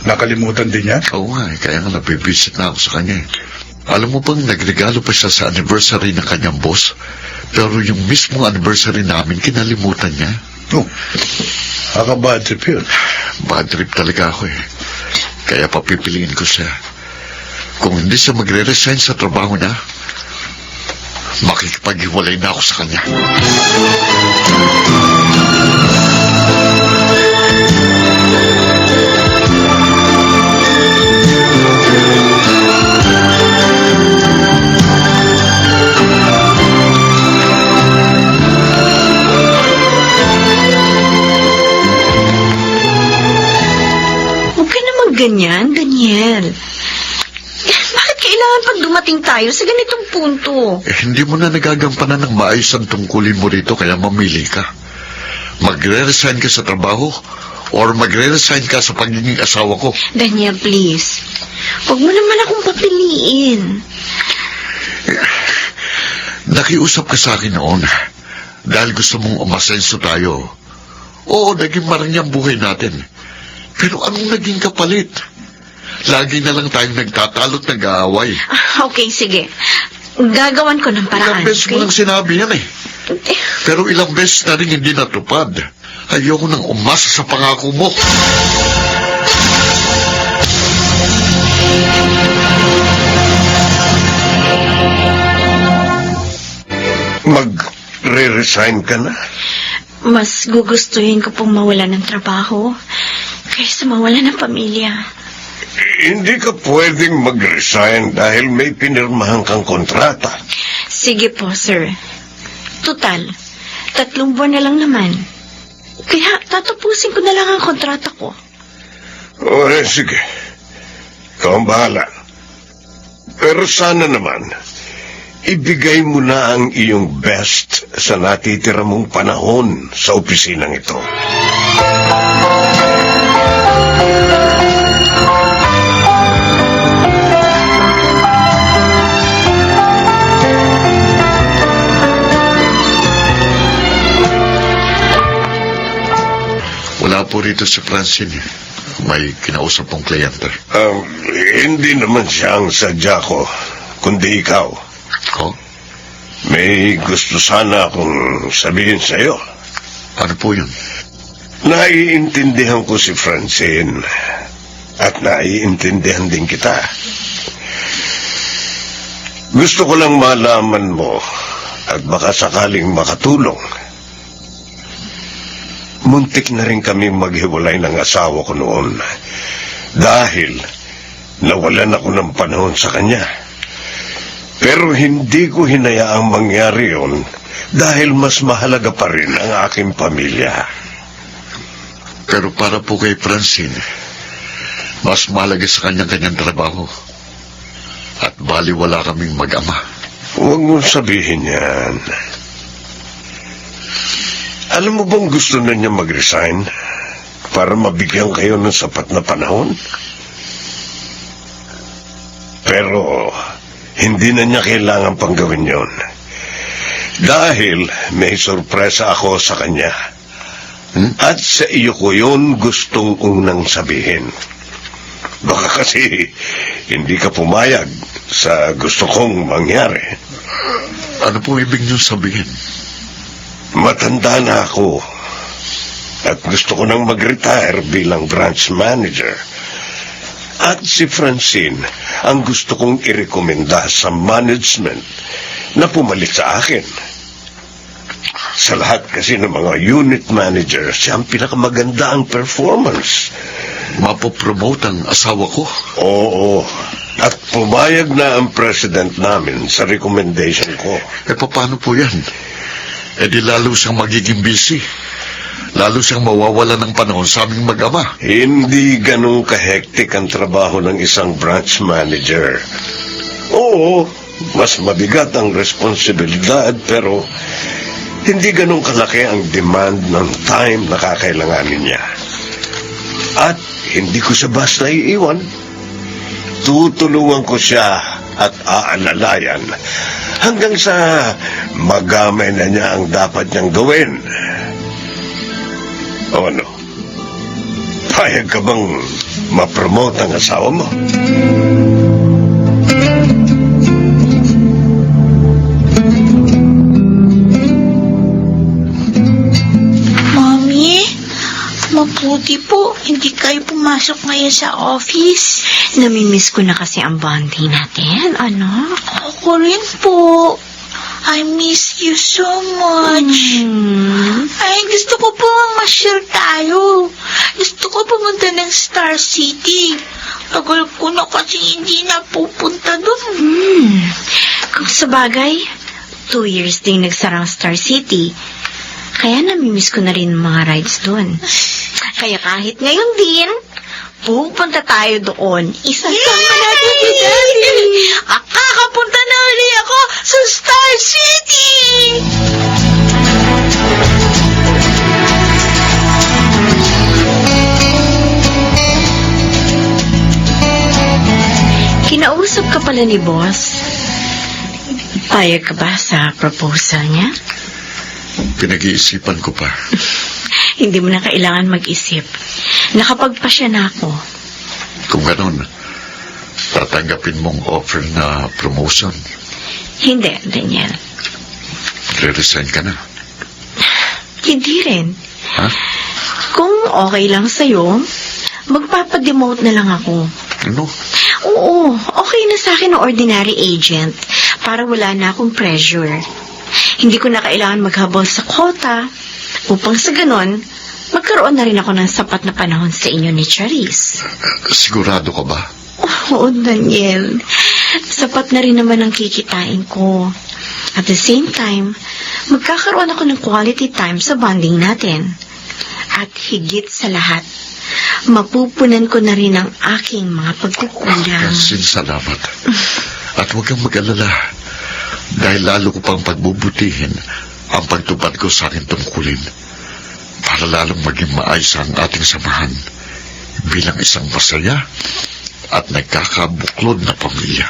nakalimutan din niya? Oo nga, kaya nga nabibisit na ako sa kanya. Alam mo bang nagregalo pa siya sa anniversary ng kanyang boss? Pero yung mismong anniversary namin, kinalimutan niya. Oh, bad trip yun. Bad trip talaga ako eh. Kaya papipiliin ko siya. Kung hindi siya magre-resign sa trabaho niya, makikipaghiwalay na ako sa kanya. Ganyan, Daniel. Bakit kailangan pag dumating tayo sa ganitong punto? Hindi mo na nagagampanan ng maayos ang tungkulin mo rito kaya mamili ka. Magre-resign ka sa trabaho or magre-resign ka sa pagiging asawa ko. Daniel, please. Huwag mo naman akong papiliin. Nakiusap ka sa akin noon dahil gusto mong umasenso tayo. Oo, naging marami ang buhay natin. Pero anong naging kapalit? Lagi na lang tayong nagtatalo't nag-aaway. Okay, sige. Gagawan ko ng paraan, Ilang beses mo lang sinabi yan eh. Pero ilang beses na rin hindi natupad. Ayoko nang umasa sa pangako mo. Mag-re-resign ka na? Mas gugustuhin ko pong mawala ng trabaho kaysa mawala ng pamilya. Hindi ka pwedeng mag-resign dahil may pinirmahan kang kontrata. Sige po, sir. Total, 3 buwan na lang naman. Kaya tatapusin ko na lang ang kontrata ko. O, sige. Ikaw ang bahala. Pero sana naman, ibigay mo na ang iyong best sa natitira mong panahon sa opisinang ito. Wala po rito si Francine. May kinausap pong kliyente. Hindi naman siya ang sadya ko, kundi ikaw. Oh? May gusto sana akong sabihin sa iyo. Ano po yun? Naiintindihan ko si Francine at naiintindihan din kita. Gusto ko lang malaman mo at baka sakaling makatulong. Muntik na rin kami maghiwalay ng asawa ko noon dahil nawalan ako ng panahon sa kanya. Pero hindi ko hinayaang mangyari yun dahil mas mahalaga pa rin ang aking pamilya. Pero para po kay Francine, mas mahalaga sa kanyang trabaho. At baliwala kaming mag-ama. Huwag mong sabihin yan. Alam mo bang gusto na niya mag-resign para mabigyan kayo ng sapat na panahon? Pero hindi na niya kailangan pang gawin yon. Dahil may sorpresa ako sa kanya. At sa iyo ko yun gustong unang sabihin. Baka kasi hindi ka pumayag sa gusto kong mangyari. Ano po ibig niyo sabihin? Matanda na ako at gusto ko nang mag-retire bilang branch manager. At si Francine ang gusto kong irekomenda sa management na pumalit sa akin. Sa lahat kasi ng mga unit manager, siya ang pinakamaganda ang performance. Mapopromote ang asawa ko? Oo, at pumayag na ang president namin sa recommendation ko. Paano po yan? Di lalo siyang magiging busy. Lalo siyang mawawala ng panahon sa aming mag-ama. Hindi ganun kahektik ang trabaho ng isang branch manager. Oo, mas mabigat ang responsibilidad pero hindi ganun kalaki ang demand ng time na kakailanganin niya. At hindi ko siya basta iiwan. Tutulungan ko siya at aalalayan hanggang sa magamay na niya ang dapat niyang gawin. O ano? Payag ka bang ma-promote ang asawa mo? Mami, mabuti po. Hindi kayo pumasok ngayon sa office. Namimiss ko na kasi ang bonding natin, ano? Ako rin po. I miss you so much. Ay, gusto ko po ma-share tayo. Gusto ko pumunta ng Star City. Tagal ko na kasi hindi napupunta doon. Kung sa bagay, 2 years din nagsarang Star City. Kaya namimiss ko na rin mga rides doon. Kaya kahit ngayon din, pupunta tayo doon. Isasama natin si Daddy. Kakapunta na ulit ako sa Star City! Kinausap ka pala ni boss. Payag ka ba sa proposal niya? Pinag-iisipan ko pa. Hindi mo na kailangan mag-isip. Nakapagpasya na ako. Kung ganon, tatanggapin mong offer na promotion? Hindi, Daniel. Re-resign ka na. Hindi rin. Ha? Kung okay lang sa'yo, magpapademote na lang ako. Ano? Oo, okay na sa akin ang ordinary agent para wala na akong pressure. Hindi ko na kailangan maghabol sa quota upang sa ganon, magkaroon na rin ako ng sapat na panahon sa inyo ni Charisse. Sigurado ka ba? Oo, Daniel. Sapat na rin naman ang kikitain ko. At the same time, magkakaroon ako ng quality time sa bonding natin. At higit sa lahat, mapupunan ko na rin ang aking mga pagkukulang. Francine, salamat. At huwag kang mag-alala. Dahil lalo ko pang pagbubutihin ang pagtupad ko sa aking tungkulin para lalong maging maayos ang ating samahan bilang isang masaya at nagkakabuklod na pamilya.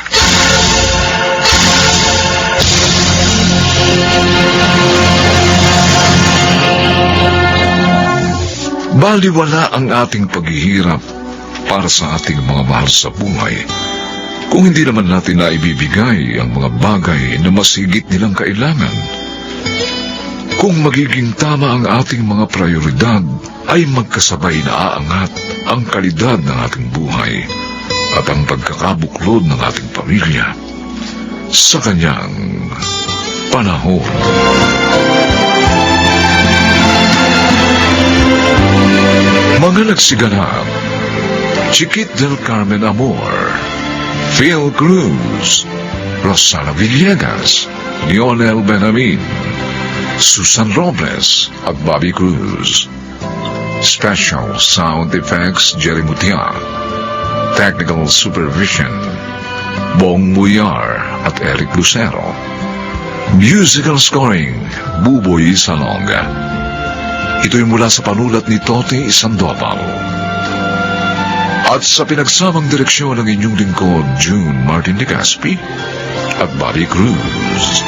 Baliwala ang ating paghihirap para sa ating mga mahal sa buhay kung hindi naman natin na ibibigay ang mga bagay na mas higit nilang kailangan. Kung magiging tama ang ating mga prioridad, ay magkasabay na aangat ang kalidad ng ating buhay at ang pagkakabuklod ng ating pamilya sa kanyang panahon. Mga nagsiganap, Chiquit del Carmen Amor, Phil Cruz, Rosana Villegas, Lionel Benamin, Susan Robles at Bobby Cruz. Special Sound Effects Jerry Mutia. Technical Supervision Bong Muyar at Eric Lucero. Musical Scoring Buboy Salonga. Ito'y mula sa panulat ni Toti Sandoval. At sa pinagsamang direksyon ng inyong lingkod, June Martin de Gaspi at Bobby Cruz.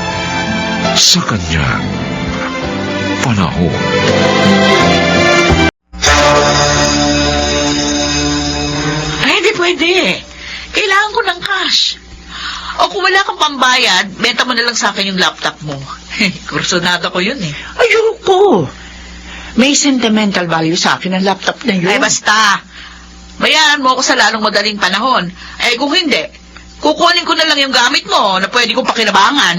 Sa kanyang panahon. Ay, di pwede. Kailangan ko ng cash. O kung wala kang pambayad, benta mo na lang sa akin yung laptop mo. Kursunado ko yun eh. Ayoko. May sentimental value sa akin ang laptop na yun. Ay, basta. Bayaran mo ako sa lalong madaling panahon. Eh, kung hindi, kukunin ko na lang yung gamit mo na pwede kong pakinabangan.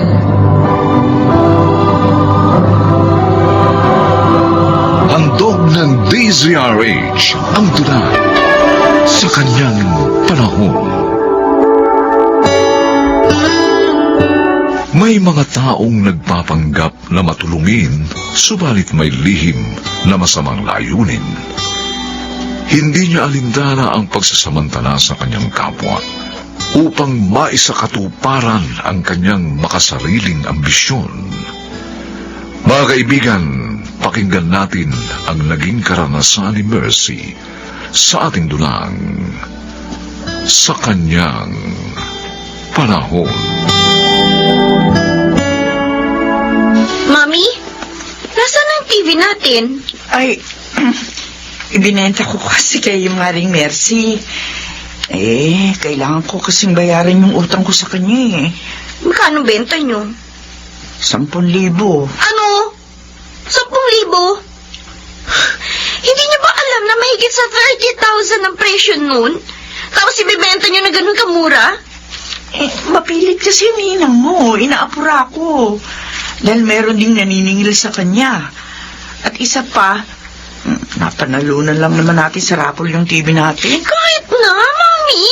Handog ng DZRH ang tula sa kanyang panahon. May mga taong nagpapanggap na matulungin, subalit may lihim na masamang layunin. Hindi niya alindana ang pagsasamantala sa kanyang kapwa upang maisakatuparan ang kanyang makasariling ambisyon. Mga kaibigan, pakinggan natin ang naging karanasan ni Mercy sa ating dulang sa kanyang panahon. Mami, nasaan ang TV natin? Ay, ibinenta ko kasi kay Maring Mercy. Eh, kailangan ko kasing bayaran yung utang ko sa kanya eh. Magkano benta nyo? 10,000. Ano? 10,000? Hindi niyo ba alam na mahigit sa 30,000 ang presyo nun? Tapos ibibenta niyo na ganun kamura? Eh, mapilit kasi yung ninang mo. Inaapura ko. Dahil meron ding naniningil sa kanya. At isa pa, napanalunan lang naman natin sa raffle yung TV natin. Kahit na, Mami.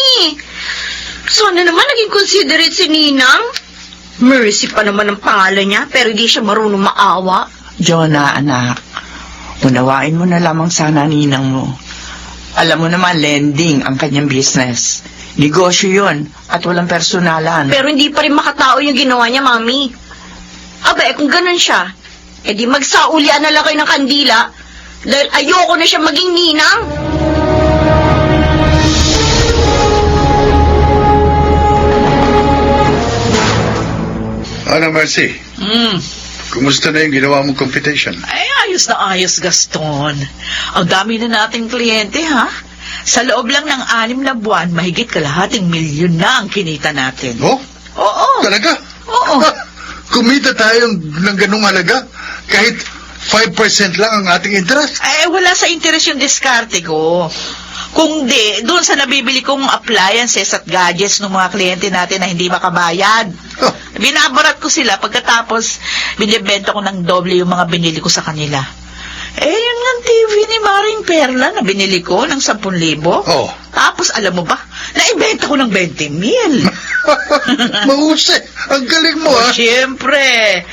Sana naman naging considerate si Ninang. Mercy pa naman ang pangalan niya, pero di siya marunong maawa. Jonah, anak. Unawain mo na lamang sana ninang mo. Alam mo naman, lending ang kanyang business. Negosyo yun at walang personalan. Pero hindi pa rin makatao yung ginawa niya, Mami. Aba, kung ganun siya, di magsaulian na lang kayo ng kandila dahil ayoko na siya maging ninang. Ano, Mercy? Kumusta na yung ginawa mong computation? Ay, ayos na ayos, Gaston. Ang dami na nating kliyente, ha? Sa loob lang ng 6 na buwan, mahigit kalahating milyon na ang kinita natin. Oh? Oo. Talaga? Oo. Kumita tayo ng ganung halaga kahit 5% lang ang ating interest. Wala sa interes yung diskarte ko. Kung di, doon sa nabibili kong appliances at gadgets ng mga kliyente natin na hindi makabayad. Oh. Binabarat ko sila pagkatapos binibenta ko ng doble yung mga binili ko sa kanila. Yun nga TV ni Maring Perla na binili ko ng 10,000. Oh. Tapos alam mo ba, naibenta ko ng 20,000. Mahusay. Ang galing mo, ha? Siyempre,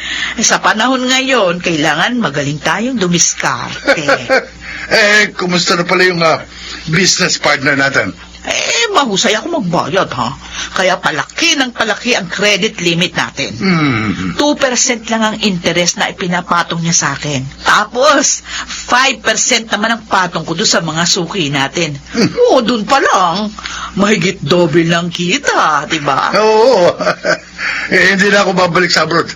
sa panahon ngayon, kailangan magaling tayong dumiskarte. Kumusta na pala yung business partner natin? Mahusay ako magbayad, ha? Kaya palaki ng palaki ang credit limit natin. 2% lang ang interest na ipinapatong niya sa akin. Tapos, 5% naman ang patong ko doon sa mga suki natin. Oo, doon pa lang. Mahigit doble lang kita, diba? Oo. Hindi na ako babalik sa abroad.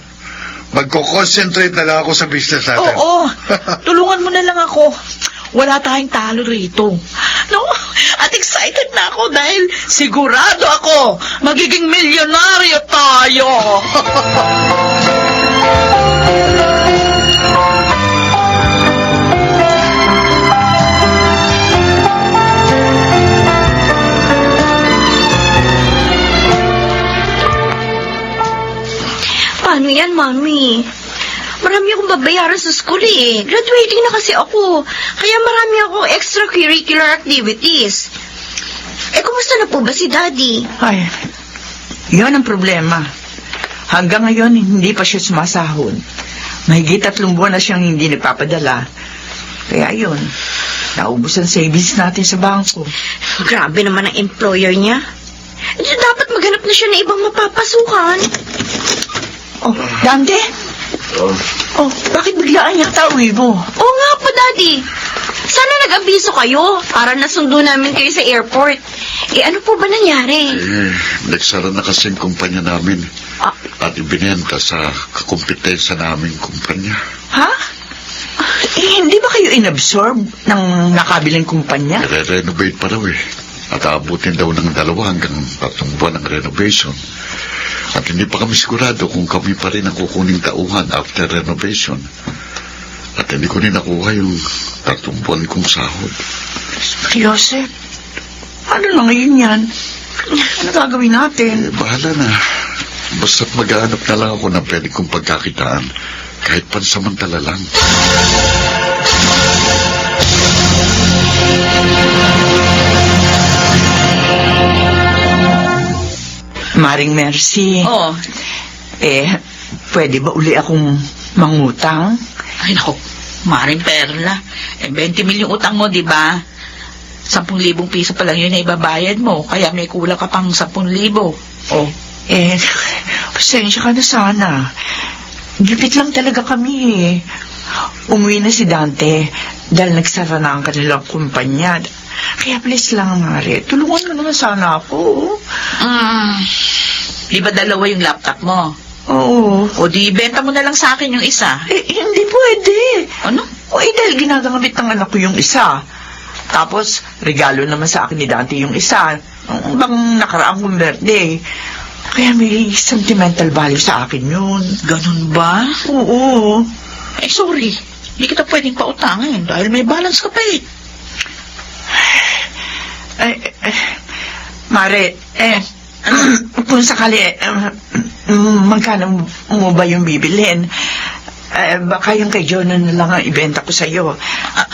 Magko-concentrate na lang ako sa business natin. Oo, tulungan mo na lang ako. Wala tayong talo rito. No? At excited na ako dahil sigurado ako magiging milyonaryo tayo. Paano yan, Mami? Marami akong babayaran sa school eh. Graduating na kasi ako. Kaya marami akong extracurricular activities. Kumusta na po ba si Daddy? Ay, yun ang problema. Hanggang ngayon, hindi pa siya sumasahod. Mahigit 3 buwan na siyang hindi nagpapadala. Kaya yun, naubos ang savings natin sa bangko. Grabe naman ang employer niya. Dapat maghanap na siya ng ibang mapapasukan. Oh, Dante? Oh, bakit biglaan niya tauwi mo? Oo nga po, Daddy. Sana nag-abiso kayo para nasundo namin kayo sa airport. Ano po ba nangyari? Nagsara na kasi ang kumpanya namin. At ibinenta sa kakumpetensya naming kumpanya. Ha? Hindi ba kayo inabsorb ng nakabiling kumpanya? Re-renovate pa raw eh. At aabutin daw ng 2 hanggang 3 buwan ang renovation. At hindi pa kami sigurado kung kami pa rin ang kukuning tauhan after renovation. At hindi ko rin nakuha yung 3 buwan kong sahod. Joseph, ano na ngayon yan? Ano gagawin natin? Bahala na. Basta't maghahanap na lang ako ng pwede kong pagkakitaan kahit pansamantala lang. Maring Mercy. Oo. Pwede ba uli akong mangutang? Ay, naku, Maring Perla. 20,000,000 yung utang mo, di ba? 10,000 piso pa lang yun na ibabayad mo. Kaya may kulang ka pang 10,000. Oh. Pasensya ka na sana. Gipit lang talaga kami eh. Umuwi na si Dante dahil nagsara na ang kanilang kumpanya. Kaya please lang, Mare, tulungan mo naman sana ako. Di ba 2 yung laptop mo? Oo. O di, benta mo na lang sa akin yung isa. Hindi pwede. Ano? Dahil ginagamit ng anak ko yung isa. Tapos, regalo naman sa akin ni Dante yung isa. Bang nakaraang kong birthday. Kaya may sentimental value sa akin yun. Ganun ba? Oo. Sorry. Hindi kita pwedeng pautangin dahil may balance ka pa eh. Mare, kung sakali, magkano mo ba yung bibilhin? Baka yung kay Jonah na lang ang ibenta ko sa'yo.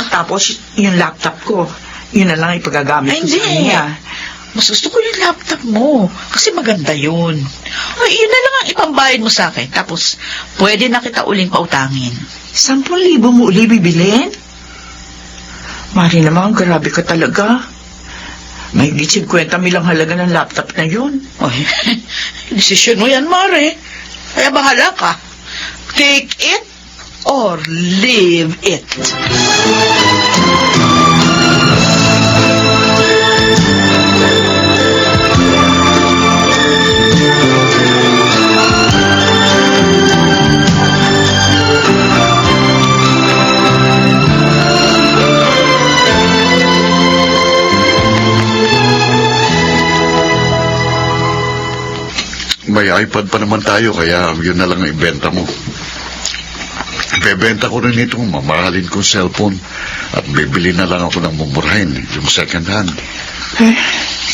Tapos, yung laptop ko, yun na lang ipagagamit ko sa kanya. Mas gusto ko yung laptop mo. Kasi maganda yun. Ay, yun na lang ang ipambayad mo sa akin. Tapos, pwede na kita uling pautangin. 10,000 mo uli bibilhin? Mari naman, grabe ka talaga. May 50,000 halaga ng laptop na yun. Ay, desisyon mo yan, Mare. Kaya bahala ka. Take it or leave it. May iPad pa naman tayo, kaya yun na lang ang ibenta mo. Bebenta ko rin itong mamahalin kong cellphone at bibili na lang ako ng mumurahin, yung second hand.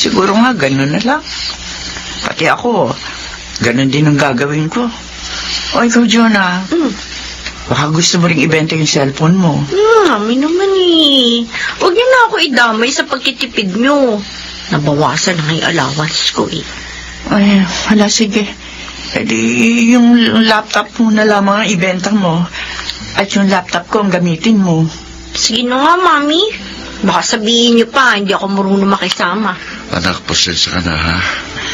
Siguro nga, ganun na lang. Pati ako, ganun din ang gagawin ko. O ikaw, Jonah, baka gusto mo rin ibenta yung cellphone mo. Mami naman eh. Huwag niyo na ako idamay sa pagtitipid niyo. Nabawasan na yung allowance ko eh. Ay, hala, sige. E di, yung laptop mo na lamang ang ibenta mo. At yung laptop ko ang gamitin mo. Sige na nga, Mami. Baka sabihin niyo pa, hindi ako marunong makisama. Anak, pasensya ka na ha.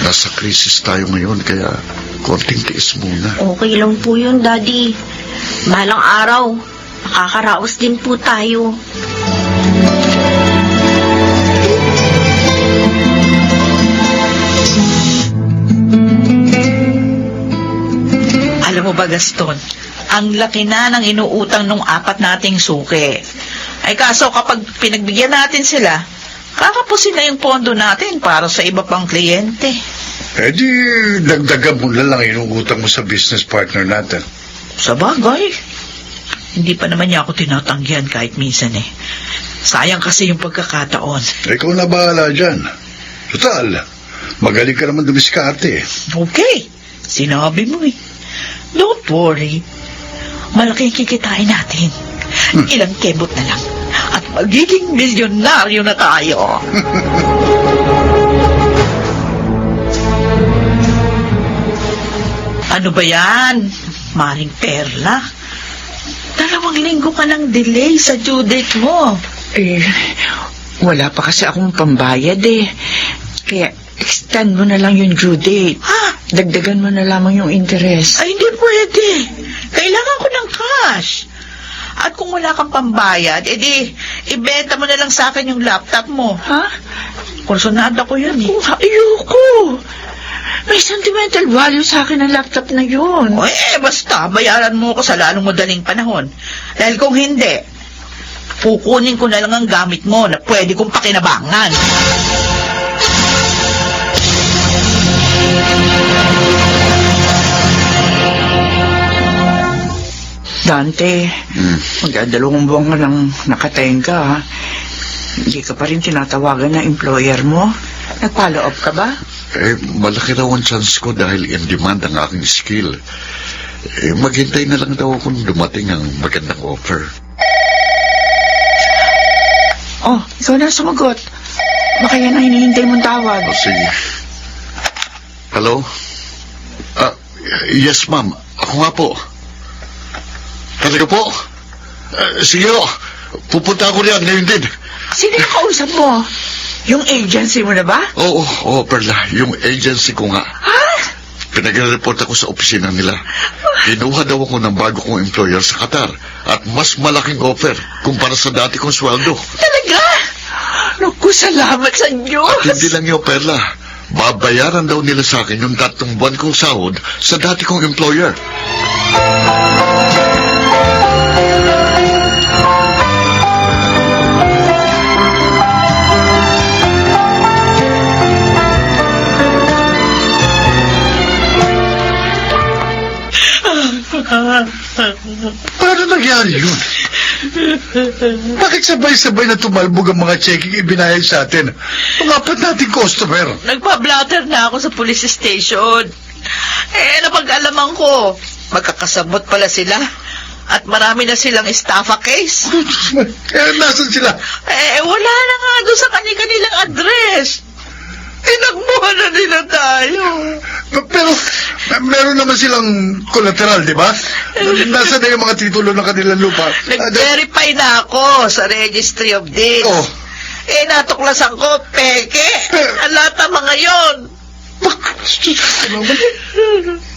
Nasa krisis tayo ngayon, kaya konting tiis muna. Okay lang po yun, Daddy. Balang araw, makakaraos din po tayo. Alam mo ba, Gaston, ang laki na ng inuutang nung 4 nating suki. Ay kaso kapag pinagbigyan natin sila, kakapusin na yung pondo natin para sa iba pang kliyente. Eh di, dagdagan mo na lang inuutang mo sa business partner natin. Sa bagay, hindi pa naman niya ako tinatanggihan kahit minsan eh. Sayang kasi yung pagkakataon. Ikaw na bahala dyan. Total, magaling ka naman dumiskarte. Okay, sinabi mo eh. Don't worry. Malaki kikitain natin. Ilang kebot na lang. At magiging milyonaryo na tayo. Ano ba yan? Maring Perla? 2 linggo ka ng delay sa due date mo. Eh, wala pa kasi akong pambayad eh. Kaya, extend mo na lang yung due date. Ha? Dagdagan mo na lamang yung interest. Ay, hindi pwede. Kailangan ko ng cash. At kung wala kang pambayad, edi, ibenta mo na lang sa akin yung laptop mo. Ha? Kursunada ko yun eh. Ayoko. May sentimental value sa akin ang laptop na yun. O basta, bayaran mo ko sa lalong madaling panahon. Dahil kung hindi, kukunin ko na lang ang gamit mo na pwede kong pakinabangan. Dante, magdadalawang buwan ka lang nakatenga, ha? Hindi ka pa rin tinatawagan ng employer mo? Nag-follow up ka ba? Eh, malaki raw ang chance ko dahil in demand ang aking skill. Eh, maghintay na lang daw kung dumating ang magandang offer. Oh, ikaw na sumagot. Baka yan ang hinihintay mong tawag. O, sige. Hello? Yes, ma'am. Ako nga po. Talaga po? Sige o. Pupunta ako riyan ngayon din. Sino yung kausap mo? Yung agency mo na ba? Oo, Perla. Yung agency ko nga. Ha? Pinag-report ako sa opisina nila. Kinuha daw ako ng bago kong employer sa Qatar at mas malaking offer kumpara sa dati kong sweldo. Talaga? Naku, salamat sa Diyos. At hindi lang yung Perla. Babayaran daw nila sa akin yung 3 buwan kong sahod sa dati kong employer. Paano nangyari yun? Bakit sabay-sabay na tumalbog ang mga checking ibinayad sa atin? Ang 4 nating customer. Nagpa-blatter na ako sa police station. Napag-alaman ko, magkakasabot pala sila. At marami na silang estafa case. Nasaan sila? Wala na nga doon sa kanilang address. Nagmuha na nila tayo. Pero, meron naman silang collateral, di ba? Nasaan na yung mga titulo ng kanilang lupa? Nag-verify na ako sa Registry of Deeds. Oh. Natuklasan ko, peke. Ang lahat ng mga yon.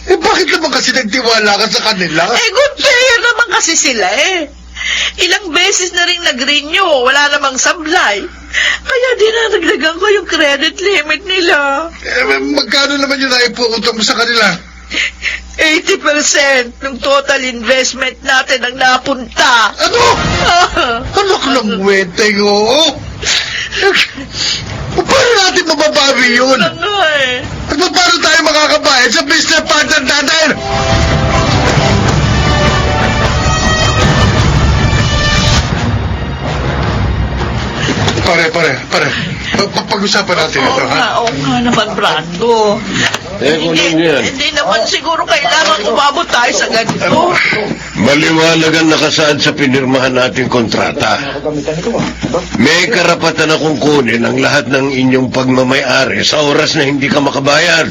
Bakit naman kasi nagtiwala ka sa kanila? Good player naman kasi sila Ilang beses na rin nag-renew, wala namang sablay. Kaya dinadagdagan ko yung credit limit nila. Magkano naman yung naipuutang mo sa kanila? 80% ng total investment natin ang napunta. Ano? Anak ng weteng, oo. Paano natin mababawi yun? Paano tayo makakabayad sa business partner natin? Pare. Pag-usapan natin ito, ha? Oo nga naman, Brando. Kunin yan. Hindi naman siguro kailangan umabot tayo sa ganito. Maliwanag ang nakasaad sa pinirmahan nating kontrata. May karapatan akong kunin ang lahat ng inyong pagmamayari sa oras na hindi ka makabayad.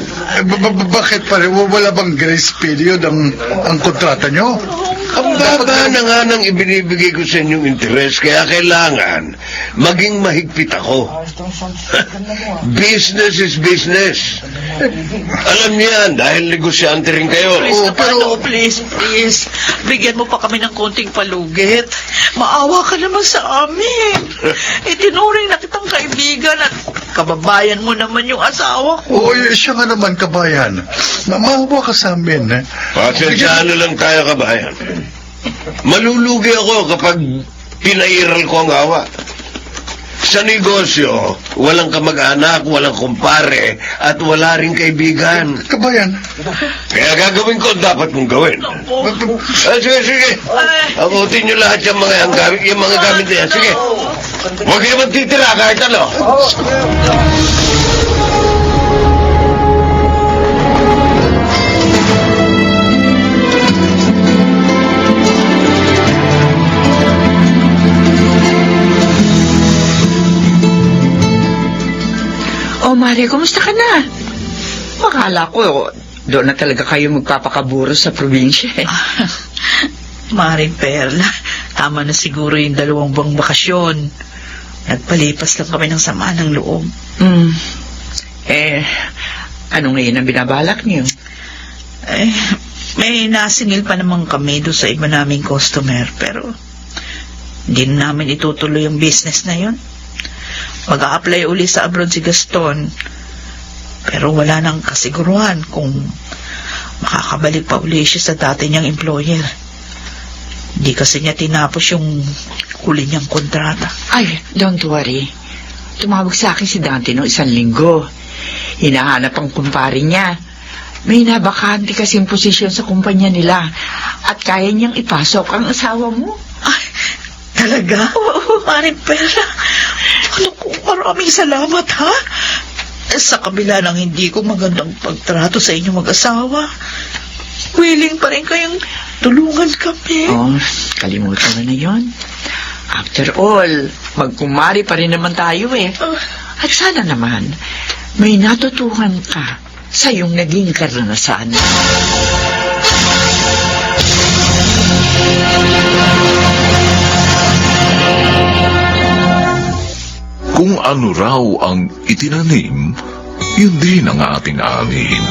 Bakit, pare? Wala bang grace period ang kontrata nyo? Ang baba na nga nang ibinibigay ko sa inyong interes, kaya kailangan maging mahigpit ako. Business is business. Alam niyo yan, dahil negosyante rin kayo. Pero please, bigyan mo pa kami ng konting palugit. Maawa ka naman sa amin. Itinuring na kitang kaibigan at kababayan mo naman yung asawa ko. Oo, siya nga naman, kabayan. Mamawa ka sa amin, eh. Pasensyahan na lang tayo, kabayan. Malulugi ako kapag pinairal ko ang awa. Sa negosyo, walang kamag-anak, walang kumpare, at wala rin kaibigan. Kabayan, Kaya gagawin ko ang dapat mong gawin. Sige. Akutin nyo lahat yung mga gamit na yan. Sige. Huwag kayo magtitira kahit ano. Oh, Mare, kumusta ka na? Makala ko, doon na talaga kayo magpapakaburo sa probinsya eh. Maring Perla, tama na siguro yung 2 buwang bakasyon. Nagpalipas lang kami ng sama ng loob. Ano ngayon ang binabalak niyo? May nasingil pa naman kami doon sa iba naming customer, pero hindi na namin itutuloy yung business na yun. Mag-a-apply uli sa abroad si Gaston, pero wala nang kasiguruhan kung makakabalik pa uli siya sa dati niyang employer. Hindi kasi niya tinapos yung huli niyang kontrata. Ay, don't worry. Tumawag sa akin si Dante noong 1 linggo. Hinahanap ang kumpare niya. May nabakante kasing posisyon sa kumpanya nila at kaya niyang ipasok ang asawa mo. Ay, talaga? Oo, Maring Perla. Maraming salamat, ha? Sa kabila ng hindi ko magandang pagtrato sa inyo mag-asawa, willing pa rin kayong tulungan kami. Oh, kalimutan mo na yon. After all, magkumari pa rin naman tayo eh. At sana naman, may natutuhan ka sa iyong naging karanasan. Kung ano raw ang itinanim, yun din ang ating aanihin.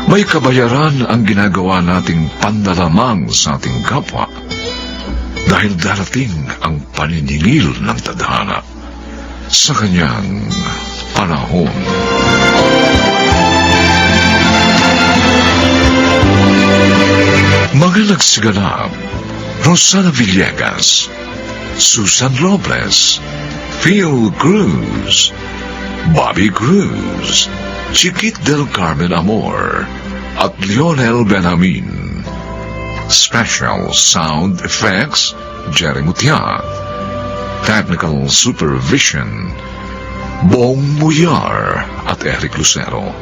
May kabayaran ang ginagawa nating panlalamang sa ating kapwa dahil darating ang paniningil ng tadhana sa kanyang panahon. Mga nagsiganap: Rosana Villegas, Susan Robles, Phil Cruz, Bobby Cruz, Chiquit del Carmen Amor, at Lionel Benjamin. Special Sound Effects, Jerry Mutia. Technical Supervision, Bong Muyar at Eric Lucero.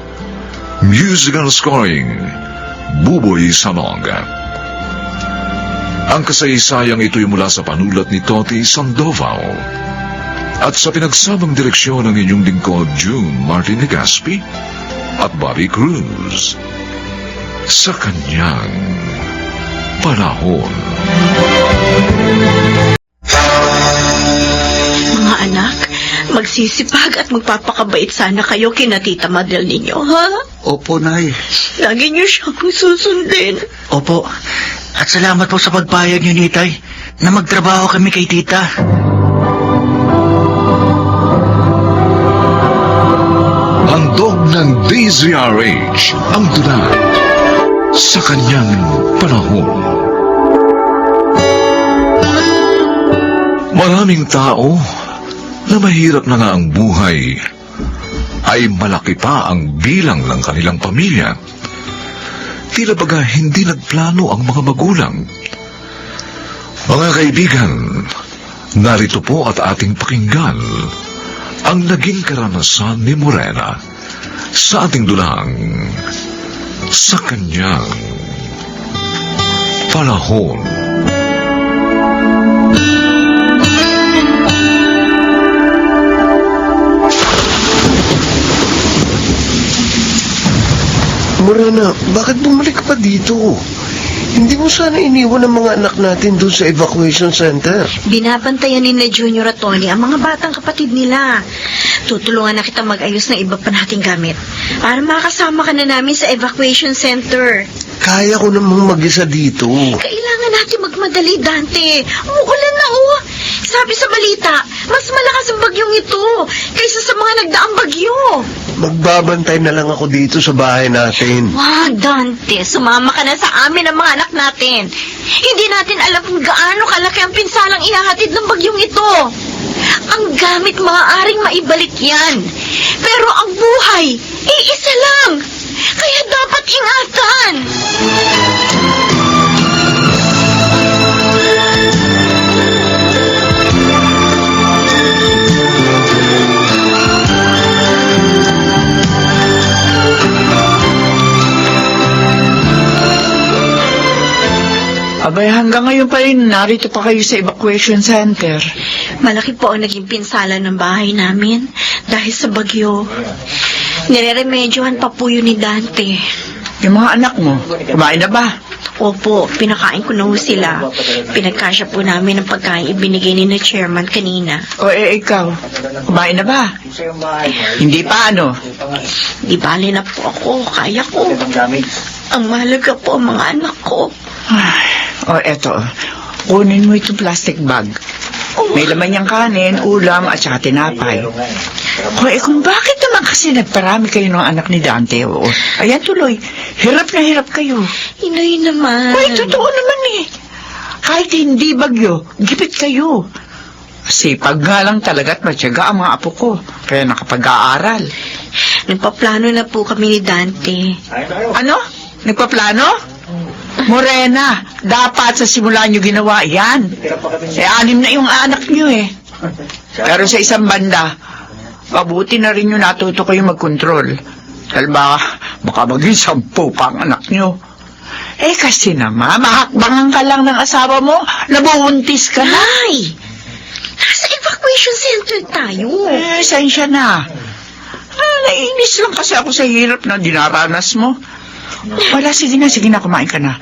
Musical Scoring, Buboy Salonga. Ang kasaysayang ito'y mula sa panulat ni Toti Sandoval at sa pinagsamang direksyon ng inyong lingkod June Martin Legaspi at Bobby Cruz sa kanyang panahon. Mga anak, magsisipag at magpapakabait sana kayo kina Tita Madel ninyo, ha? Opo, Nay. Lagi niyo siyang susundin. Opo. At salamat po sa pagpayag niyo, Nitay, na magtrabaho kami kay Tita. Handog ng DZRH ang dunat sa kanyang panahon. Maraming tao na mahirap na nga ang buhay ay malaki pa ang bilang ng kanilang pamilya. Tila baga hindi nagplano ang mga magulang. Mga kaibigan, narito po at ating pakinggan ang naging karanasan ni Morena sa ating dulang sa kanyang panahon. Morena, bakit bumalik ka pa dito? Hindi mo sana iniwan ang mga anak natin doon sa evacuation center. Binabantayan ni na Junior at Tony ang mga batang kapatid nila. Tutulungan na kita mag-ayos ng iba pa nating gamit para makasama ka na namin sa evacuation center. Kaya ko namang mag-isa dito. Kailangan natin magmadali, Dante. Umuulan na, oh. Sabi sa balita, mas malakas ang bagyong ito kaysa sa mga nagdaang bagyo. Magbabantay na lang ako dito sa bahay natin. Wag, Dante. Sumama ka na sa amin ang mga anak natin. Hindi natin alam kung gaano kalaki ang pinsalang ihahatid ng bagyong ito. Ang gamit maaaring maibalik yan. Pero ang buhay, iisa lang. Kaya dapat ingatan. Abay, hanggang ngayon pa rin, narito pa kayo sa evacuation center. Malaki po ang naging pinsala ng bahay namin dahil sa bagyo. Nireremedyohan pa po yun ni Dante. Yung mga anak mo, kumain na ba? Opo, pinakain ko na ho sila. Pinagkasya po namin ang pagkain ibinigay ni na chairman kanina. O ikaw, kumain na ba? Hindi pa, ano? Di bali na po ako, kaya ko. Ang mahalaga po ang mga anak ko. Eto, kunin mo itong plastic bag. May laman niyang kanin, ulam, at saka tinapay. Kung bakit naman kasi nagparami kayo ng anak ni Dante, oo. Ayan tuloy, hirap na hirap kayo. Inay naman. Totoo naman eh. Kahit hindi bagyo, gipit kayo. Sipag nga lang talaga at matyaga ang mga apo ko, kaya nakapag-aaral. Nagpaplano na po kami ni Dante. Ano? Nagpaplano? Morena, dapat sa simula nyo ginawa yan. 6 na yung anak nyo eh. Pero sa isang banda, mabuti na rin yung natuto kayo mag-control. Dahil baka maging 10 pa ang anak nyo. Kasi naman, mahakbangan ka lang ng asawa mo, nabuhuntis ka na. Ay! Nasa evacuation center tayo. Sensya na. Nainis lang kasi ako sa hirap na dinaranas mo. Wala, sige na, kumain ka na.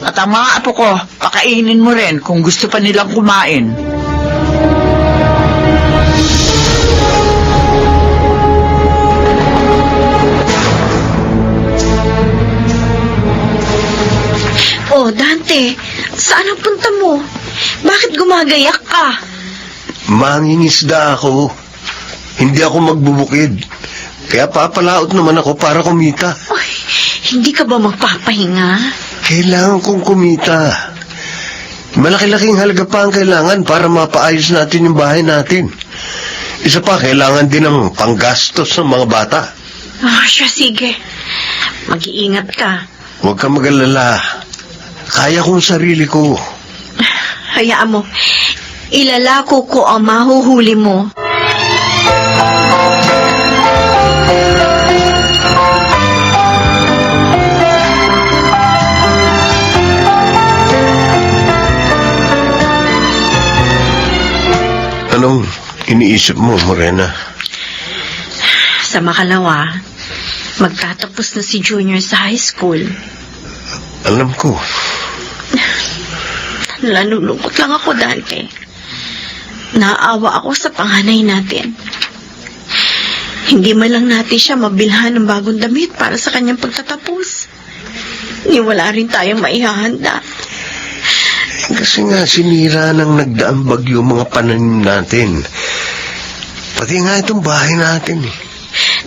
At ang mga apo ko, pakainin mo rin kung gusto pa nilang kumain. Oh, Dante, saan ang punta mo? Bakit gumagayak ka? Mangingisda ako. Hindi ako magbubukid. Kaya papalaot naman ako para kumita. Ay, hindi ka ba magpapahinga? Kailangan kong kumita. Malaki-laking halaga pa ang kailangan para mapaayos natin yung bahay natin. Isa pa, kailangan din ng panggastos ng mga bata. Siya, sige. Mag-iingat ka. Huwag ka mag-alala. Kaya kong sarili ko. Hayaan mo. Ilalako ko ang mahuhuli mo. Anong iniisip mo, Morena? Sa makalawa, magtatapos na si Junior sa high school. Alam ko. Nalulungkot lang ako, Dante. Naawa ako sa panganay natin. Hindi man lang natin siya mabilhan ng bagong damit para sa kanyang pagtatapos. Ni wala rin tayong maihahanda. Kasi nga sinira ng nagdaang bagyo mga pananim natin. Pati nga itong bahay natin eh.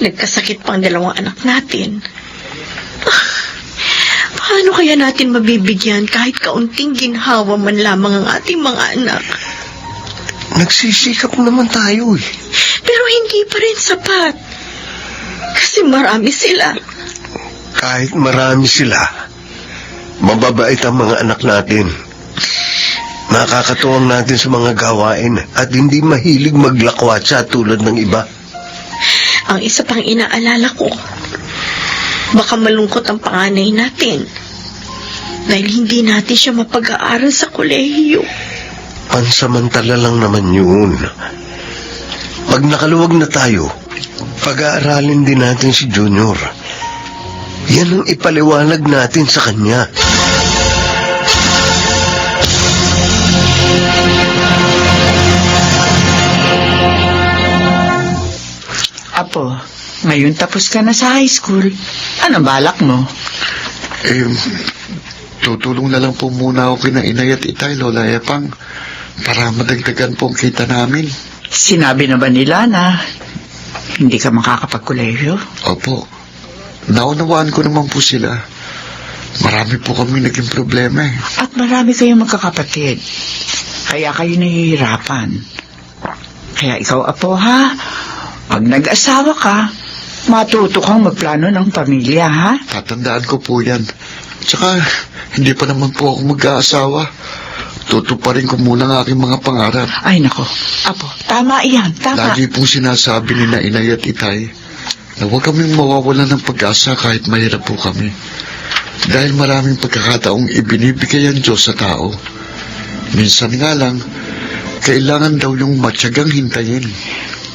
Nagkasakit pang 2 anak natin. Paano kaya natin mabibigyan kahit kaunting ginhawa man lamang ang ating mga anak? Nagsisikap naman tayo eh. Pero hindi pa rin sapat. Kasi marami sila. Kahit marami sila, mababait ang mga anak natin. Nakakatuwang natin sa mga gawain at hindi mahilig maglakwatsa tulad ng iba. Ang isa pang inaalala ko, baka malungkot ang panganay natin. Dahil hindi natin siya mapag-aaral sa kolehiyo. Pansamantala lang naman yun. Pag nakaluwag na tayo, pag-aaralin din natin si Junior. Yan ang ipaliwanag natin sa kanya. Apo, ngayon tapos ka na sa high school. Anong balak mo? Tutulong na lang po muna ako kina Inay at Itay, Lola Epang, para madagdagan po ang kita namin. Sinabi na ba nila na hindi ka makakapagkolehiyo? Opo, naunawaan ko naman po sila. Marami po kami naging problema eh. At marami kayong magkakapatid. Kaya kayo nahihirapan. Kaya ikaw, Apo, ha? Pag nag-asawa ka, matuto kang magplano ng pamilya, ha? Tatandaan ko po yan. Tsaka, hindi pa naman po ako mag-aasawa. Tutuparin ko muna ang aking mga pangarap. Ay, nako. Apo, tama iyan, tama. Lagi pong sinasabi ni na Inay at Itay na huwag kaming mawawalan ng pag-asa kahit mahirap po kami. Dahil maraming pagkakataong ibinibigay ang Diyos sa tao. Minsan nga lang, kailangan daw yung matyagang hintayin.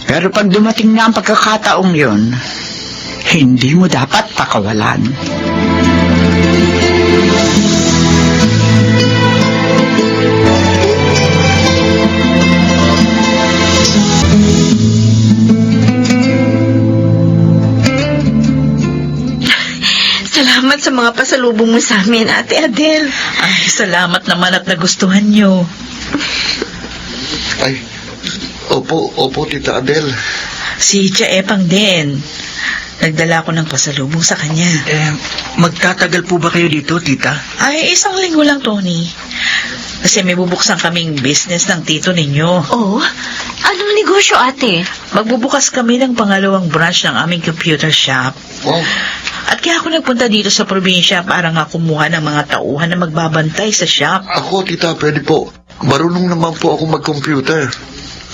Pero pag dumating na ang pagkakataong yon, hindi mo dapat pakawalan. Salamat sa mga pasalubong mo sa amin, Ate Adele. Ay, salamat naman at nagustuhan nyo. Ay, opo, Tita Adele. Si Tia Epang din. Nagdala ko ng pasalubong sa kanya. Magtatagal po ba kayo dito, tita? Ay, 1 linggo lang, Tony. Kasi may bubuksan kaming business ng tito ninyo. Oh, anong negosyo, Ate? Magbubukas kami ng pangalawang branch ng aming computer shop. Wow, At kaya ako nagpunta dito sa probinsya para nga kumuha ng mga tauhan na magbabantay sa shop. ako, Tita, pwede po. Marunong naman po ako mag-computer.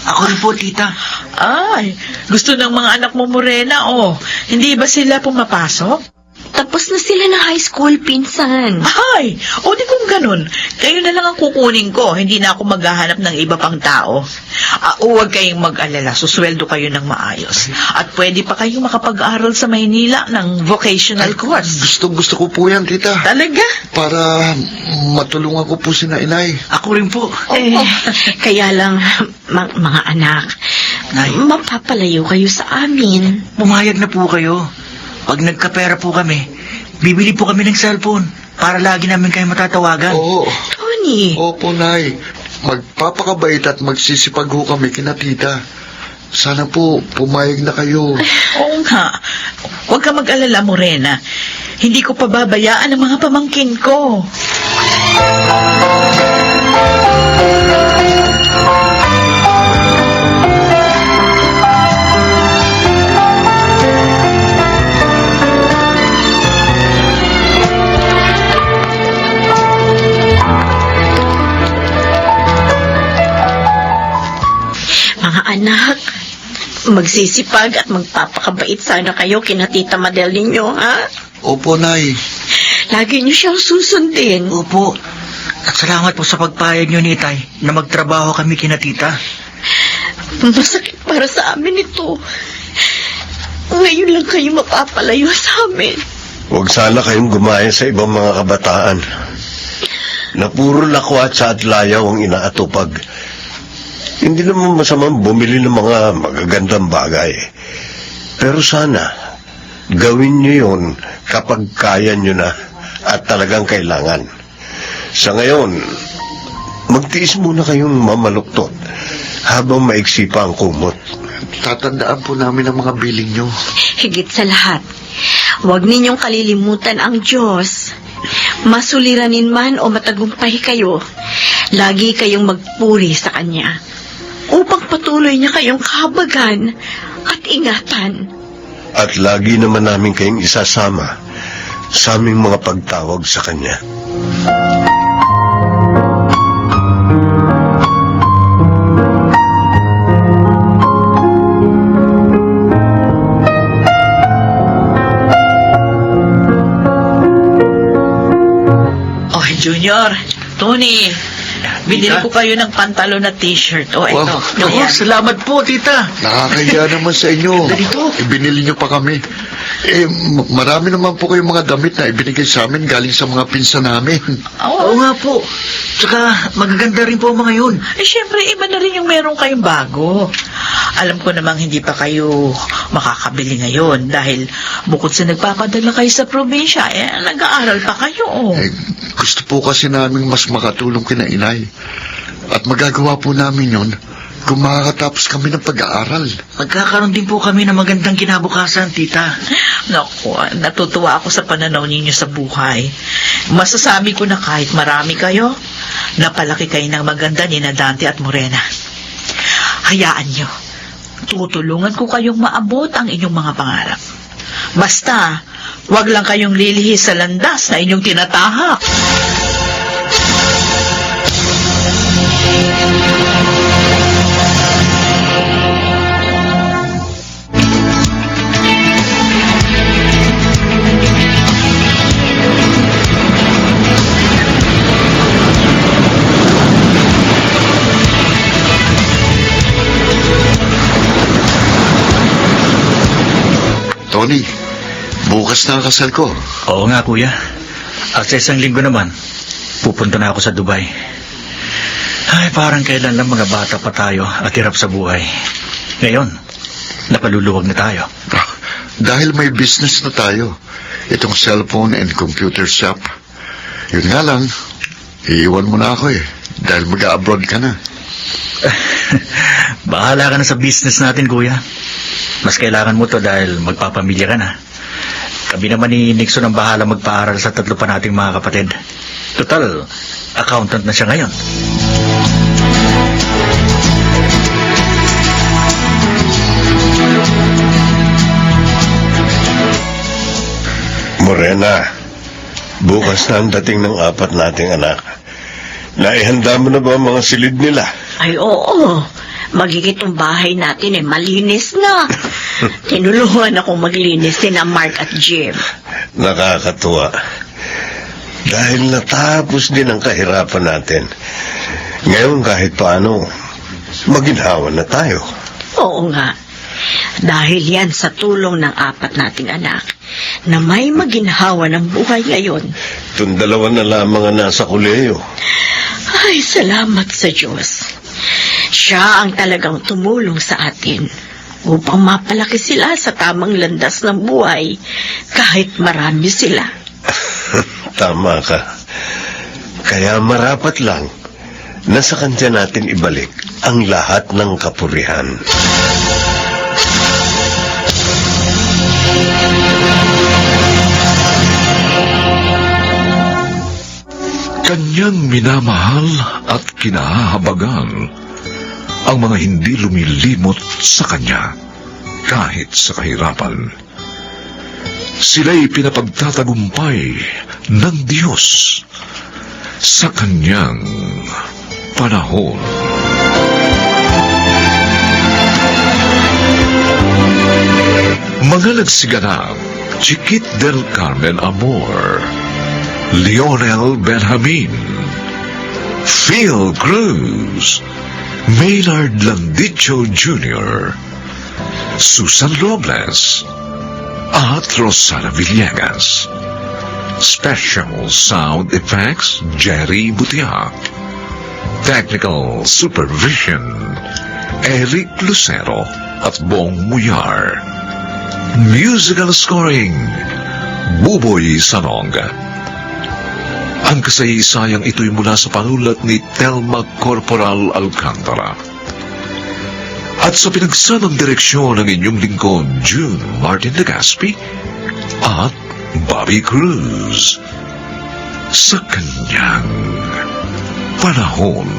Ako rin po, tita. Ay, gusto ng mga anak mo, Morena, oh. Hindi ba sila pumapasok? Tapos na sila ng high school, pinsan. Ay, o di kung ganun, kayo na lang ang kukunin ko. Hindi na ako maghahanap ng iba pang tao. Huwag kayong mag-alala, susweldo kayo ng maayos. At pwede pa kayong makapag-aral sa Maynila ng vocational course. Gusto ko po yan, Tita. Talaga? Para matulungan ko po si na Inay. Ako rin po. Kaya lang, mga anak, Nay. mapapalayo kayo sa amin. Pumayag na po kayo. Pag nagkapera po kami, bibili po kami ng cellphone para lagi namin kayo matatawagan. Oo. Tony, Opo, Nay. Magpapakabait at magsisipag ho kami kina Tita. Sana po pumayag na kayo. Oo nga. Huwag ka mag-alala, Morena. Hindi ko pababayaan ang mga pamangkin ko. mga anak, magsisipag at magpapakabait sana kayo kina Tita Madel ninyo, ha? Opo, Nay. Lagi niyo siyang susundin. Opo. At salamat po sa pagpayag niyo ni Itay na magtrabaho kami kina tita. Masakit para sa amin ito. Ngayon lang kayo mapapalayo sa amin. Huwag sana kayong gumaya sa ibang mga kabataan na puro lakwatsa at layaw ang inaatupag. Hindi naman masamang bumili ng mga magagandang bagay. Pero sana, gawin nyo yun kapag kaya nyo na at talagang kailangan. Sa ngayon, magtiis muna kayong mamaluktot habang maiksi pa ang kumot. Tatandaan po namin ang mga biling nyo. Higit sa lahat, huwag ninyong kalilimutan ang Diyos. Masuliranin man o matagumpay kayo, lagi kayong magpuri sa Kanya upang patuloy niya kayong kahabagan at ingatan. At lagi naman namin kayong isasama sa aming mga pagtawag sa kanya. Oh, Junior, Tony, binili ko kayo ng pantalon at t-shirt. Oh, eto. Wow. Ayan. Salamat po, tita. Nakakahiya naman sa inyo. Ganito. Ibinili niyo pa kami. Marami naman po kayong mga damit na ibinigay sa amin galing sa mga pinsan namin. Oo nga po. Tsaka, magaganda rin po ang mga yun. Eh, syempre, iba na rin yung meron kayong bago. Alam ko namang hindi pa kayo makakabili ngayon dahil bukod sa nagpapadala kayo sa probinsya, nag-aaral pa kayo. Gusto po kasi namin mas makatulong kina inay. At magagawa po namin yun kung makakatapos kami ng pag-aaral. Magkakaroon din po kami ng magandang kinabukasan, tita. Naku, natutuwa ako sa pananaw ninyo sa buhay. Masasabi ko na kahit marami kayo, napalaki kayo ng maganda ni na Dante at Morena. Hayaan nyo, tutulungan ko kayong maabot ang inyong mga pangarap. Basta, wag lang kayong lilihis sa landas na inyong tinatahak. Tony, bukas na ang kasal ko. Oo nga, kuya. At sa isang linggo naman, pupunta na ako sa Dubai. Ay, parang kailan lang mga bata pa tayo at hirap sa buhay. Ngayon, napaluluwag na tayo. Dahil may business na tayo. Itong cellphone and computer shop. Yun nga lang, iiwan mo na ako dahil mag-abroad ka na. Bahala ka na sa business natin, kuya. Mas kailangan mo to dahil magpapamilya ka na. Kami naman ni Nixon ang bahala magpaaral sa 3 pa nating mga kapatid. Total, accountant na siya ngayon. Morena, bukas na ang dating ng 4 nating anak. Naihanda mo na ba ang mga silid nila? Ay, oo. Magigit ang bahay natin malinis na. Tinulungan akong maglinis din ang Mark at Jim. Nakakatuwa. Dahil natapos din ang kahirapan natin. Ngayon kahit paano, maginhawa na tayo. Oo nga. Dahil yan sa tulong ng 4 nating anak na may maginhawa ng buhay ngayon. Itong 2 na lamang ang nasa kuleyo. Ay, salamat sa Diyos. Siya ang talagang tumulong sa atin upang mapalaki sila sa tamang landas ng buhay kahit marami sila. Tama ka. Kaya marapat lang na sa kanya natin ibalik ang lahat ng kapurihan. Kanyang minamahal at kinahahabagan ang mga hindi lumilimot sa kanya kahit sa kahirapan. Sila'y pinapagtatagumpay ng Diyos sa kanyang panahon. Mga nagsiganap, Chiquit del Carmen Amor, Lionel Benjamin, Phil Cruz, Maynard Landicho Jr., Susan Robles, at Rosana Villegas. Special Sound Effects, Jerry Butiak. Technical Supervision, Eric Lucero at Bong Muyar. Musical Scoring, Buboy Sanong. Ang kasaysayang ito'y mula sa panulat ni Telma Corporal Alcantara. At sa pinagsamang direksyon ng inyong lingkod, June Martin Legaspi at Bobby Cruz. Sa kanyang panahon.